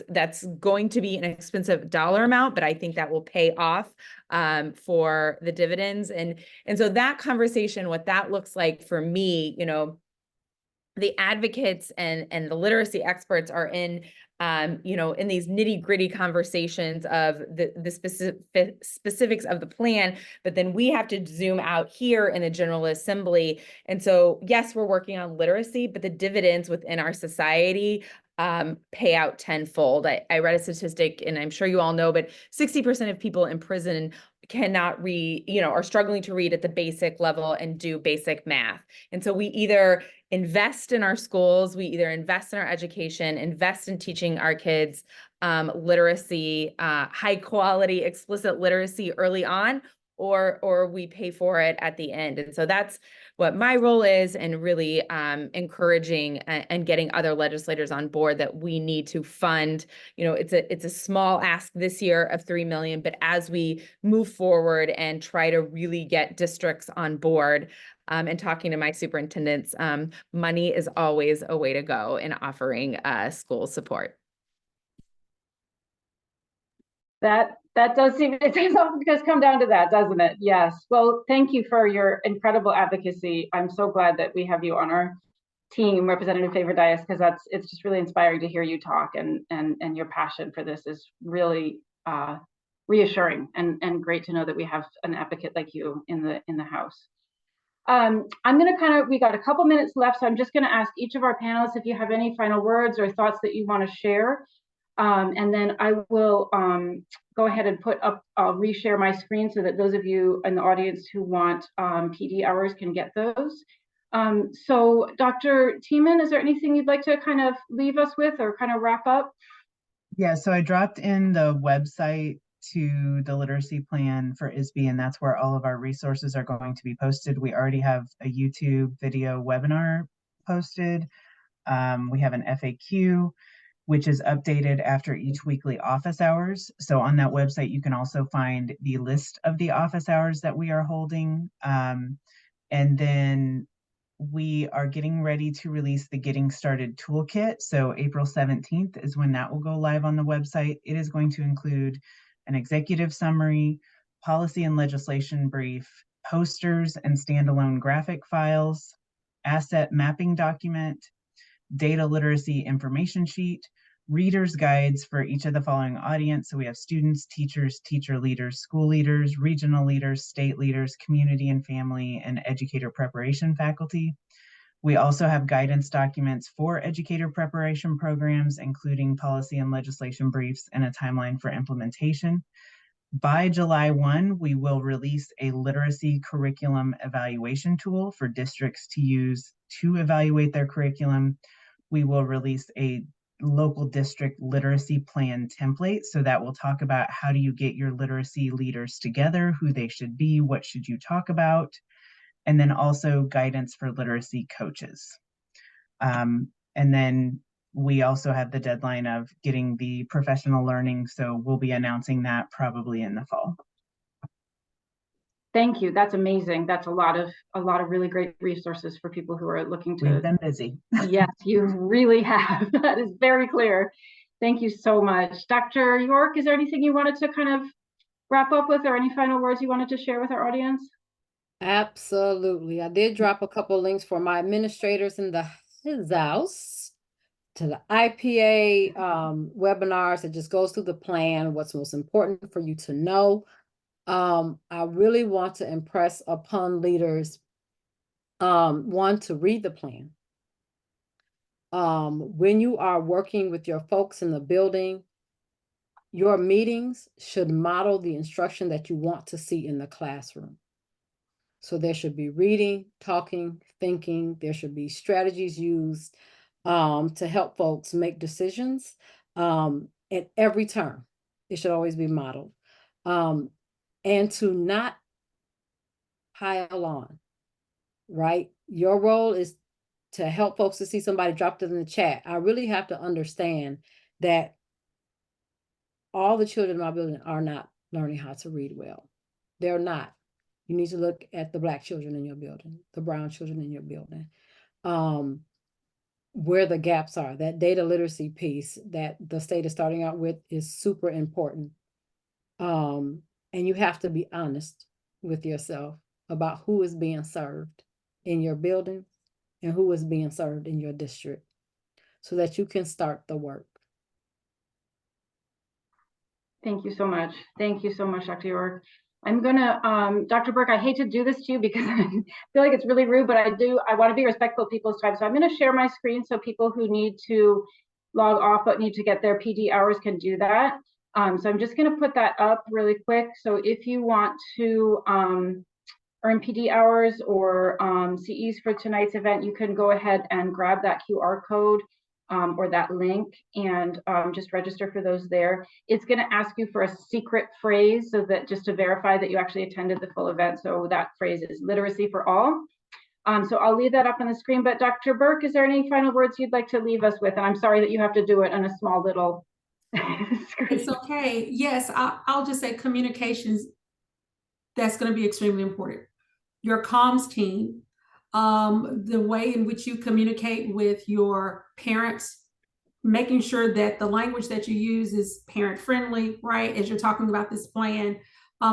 that's going to be an expensive dollar amount, but I think that will pay off for the dividends. And so that conversation, what that looks like for me, the advocates and the literacy experts are in these nitty-gritty conversations of the specifics of the plan, but then we have to zoom out here in the General Assembly. And so, yes, we're working on literacy, but the dividends within our society pay out tenfold. I read a statistic, and I'm sure you all know, but 60% of people in prison cannot read, are struggling to read at the basic level and do basic math. And so we either invest in our schools, we either invest in our education, invest in teaching our kids literacy, high quality, explicit literacy early on, or we pay for it at the end. And so that's what my role is, and really encouraging and getting other legislators on board that we need to fund. It's a small ask this year of $3 million, but as we move forward and try to really get districts on board, and talking to my superintendents, money is always a way to go in offering school support. That does seem, it often does come down to that, doesn't it? Yes. Well, thank you for your incredible advocacy. I'm so glad that we have you on our team, Representative Favor Dias, because it's just really inspiring to hear you talk, and your passion for this is really reassuring and great to know that we have an advocate like you in the House. I'm going to we got a couple minutes left, so I'm just going to ask each of our panelists if you have any final words or thoughts that you want to share. And then I will go ahead and I'll reshare my screen so that those of you in the audience who want PD hours can get those. So Dr. Tiemann, is there anything you'd like to kind of leave us with or kind of wrap up? Yeah, so I dropped in the website to the literacy plan for ISB, and that's where all of our resources are going to be posted. We already have a YouTube video webinar posted. We have an FAQ, which is updated after each weekly office hours. So on that website, you can also find the list of the office hours that we are holding. And then we are getting ready to release the Getting Started Toolkit. So April 17th is when that will go live on the website. It is going to include an executive summary, policy and legislation brief, posters and standalone graphic files, asset mapping document, data literacy information sheet, readers guides for each of the following audience. So we have students, teachers, teacher leaders, school leaders, regional leaders, state leaders, community and family, and educator preparation faculty. We also have guidance documents for educator preparation programs, including policy and legislation briefs and a timeline for implementation. By July 1, we will release a literacy curriculum evaluation tool for districts to use to evaluate their curriculum. We will release a local district literacy plan template. So that will talk about how do you get your literacy leaders together, who they should be, what should you talk about, and then also guidance for literacy coaches. And then we also have the deadline of getting the professional learning. So we'll be announcing that probably in the fall. Thank you. That's amazing. That's a lot of really great resources for people who are looking to. We've been busy. Yes, you really have. That is very clear. Thank you so much. Dr. York, is there anything you wanted to kind of wrap up with, or any final words you wanted to share with our audience? Absolutely. I did drop a couple links for my administrators in the house to the IPA webinars that just goes through the plan, what's most important for you to know. I really want to impress upon leaders, one, to read the plan. When you are working with your folks in the building, your meetings should model the instruction that you want to see in the classroom. So there should be reading, talking, thinking. There should be strategies used to help folks make decisions at every turn. It should always be modeled. And to not pile on, right? Your role is to help folks to see somebody dropped it in the chat. I really have to understand that all the children in my building are not learning how to read well. They're not. You need to look at the Black children in your building, the brown children in your building, where the gaps are. That data literacy piece that the state is starting out with is super important. And you have to be honest with yourself about who is being served in your building and who is being served in your district so that you can start the work. Thank you so much. Thank you so much, Dr. York. I'm gonna, Dr. Burke, I hate to do this to you because I feel like it's really rude, but I want to be respectful of people's time. So I'm gonna share my screen so people who need to log off but need to get their PD hours can do that. So I'm just gonna put that up really quick. So if you want to earn PD hours or CEs for tonight's event, you can go ahead and grab that QR code or that link and just register for those there. It's going to ask you for a secret phrase so that just to verify that you actually attended the full event. So that phrase is literacy for all. So I'll leave that up on the screen. But Dr. Burke, is there any final words you'd like to leave us with? And I'm sorry that you have to do it on a small little screen. It's okay. Yes, I'll just say communications. That's going to be extremely important. Your comms team, the way in which you communicate with your parents, making sure that the language that you use is parent friendly, right? As you're talking about this plan,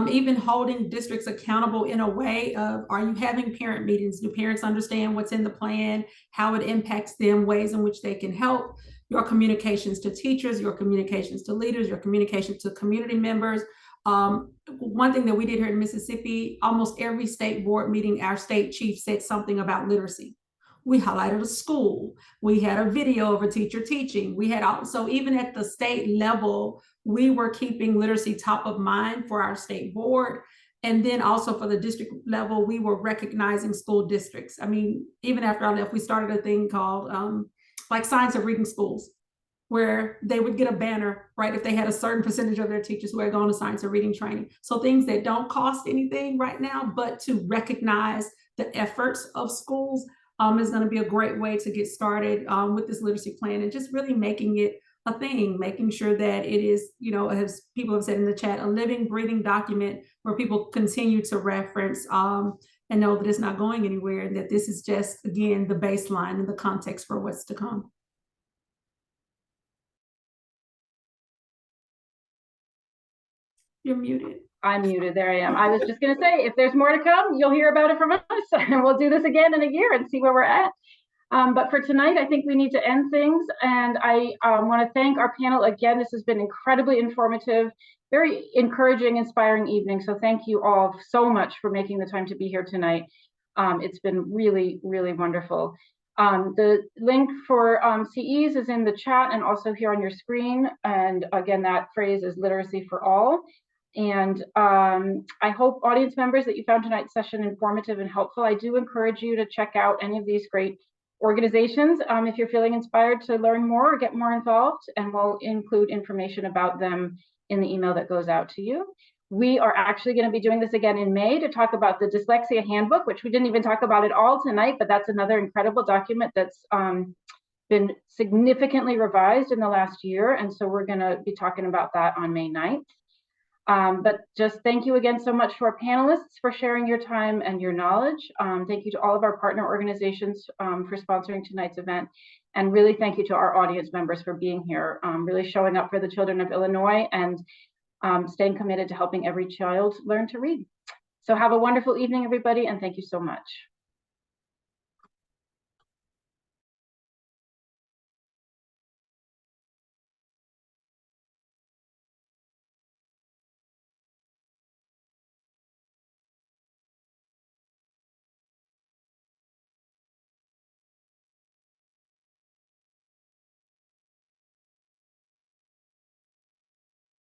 even holding districts accountable in a way of, are you having parent meetings? Do parents understand what's in the plan, how it impacts them, ways in which they can help? Your communications to teachers, your communications to leaders, your communications to community members. One thing that we did here in Mississippi, almost every state board meeting, our state chief said something about literacy. We highlighted a school. We had a video of a teacher teaching. We had, so even at the state level, we were keeping literacy top of mind for our state board. And then also for the district level, we were recognizing school districts. I mean, even after I left, we started a thing called like Science of Reading Schools, where they would get a banner, right, if they had a certain percentage of their teachers who had gone to science or reading training. So things that don't cost anything right now, but to recognize the efforts of schools is going to be a great way to get started with this literacy plan, and just really making it a thing, making sure that it is, you know, as people have said in the chat, a living, breathing document where people continue to reference and know that it's not going anywhere, and that this is just, again, the baseline and the context for what's to come. You're muted. I'm muted. There I am. I was just going to say, if there's more to come, you'll hear about it from us, and we'll do this again in a year and see where we're at. But for tonight, I think we need to end things, and I want to thank our panel again. This has been incredibly informative, very encouraging, inspiring evening. So thank you all so much for making the time to be here tonight. It's been really, really wonderful. The link for CEs is in the chat and also here on your screen. And again, that phrase is literacy for all. And I hope, audience members, that you found tonight's session informative and helpful. I do encourage you to check out any of these great organizations if you're feeling inspired to learn more or get more involved, and we'll include information about them in the email that goes out to you. We are actually going to be doing this again in May to talk about the Dyslexia Handbook, which we didn't even talk about at all tonight, but that's another incredible document that's been significantly revised in the last year. And so we're going to be talking about that on May 9th. But just thank you again so much to our panelists for sharing your time and your knowledge. Thank you to all of our partner organizations for sponsoring tonight's event. And really thank you to our audience members for being here, really showing up for the children of Illinois and staying committed to helping every child learn to read. So have a wonderful evening, everybody, and thank you so much.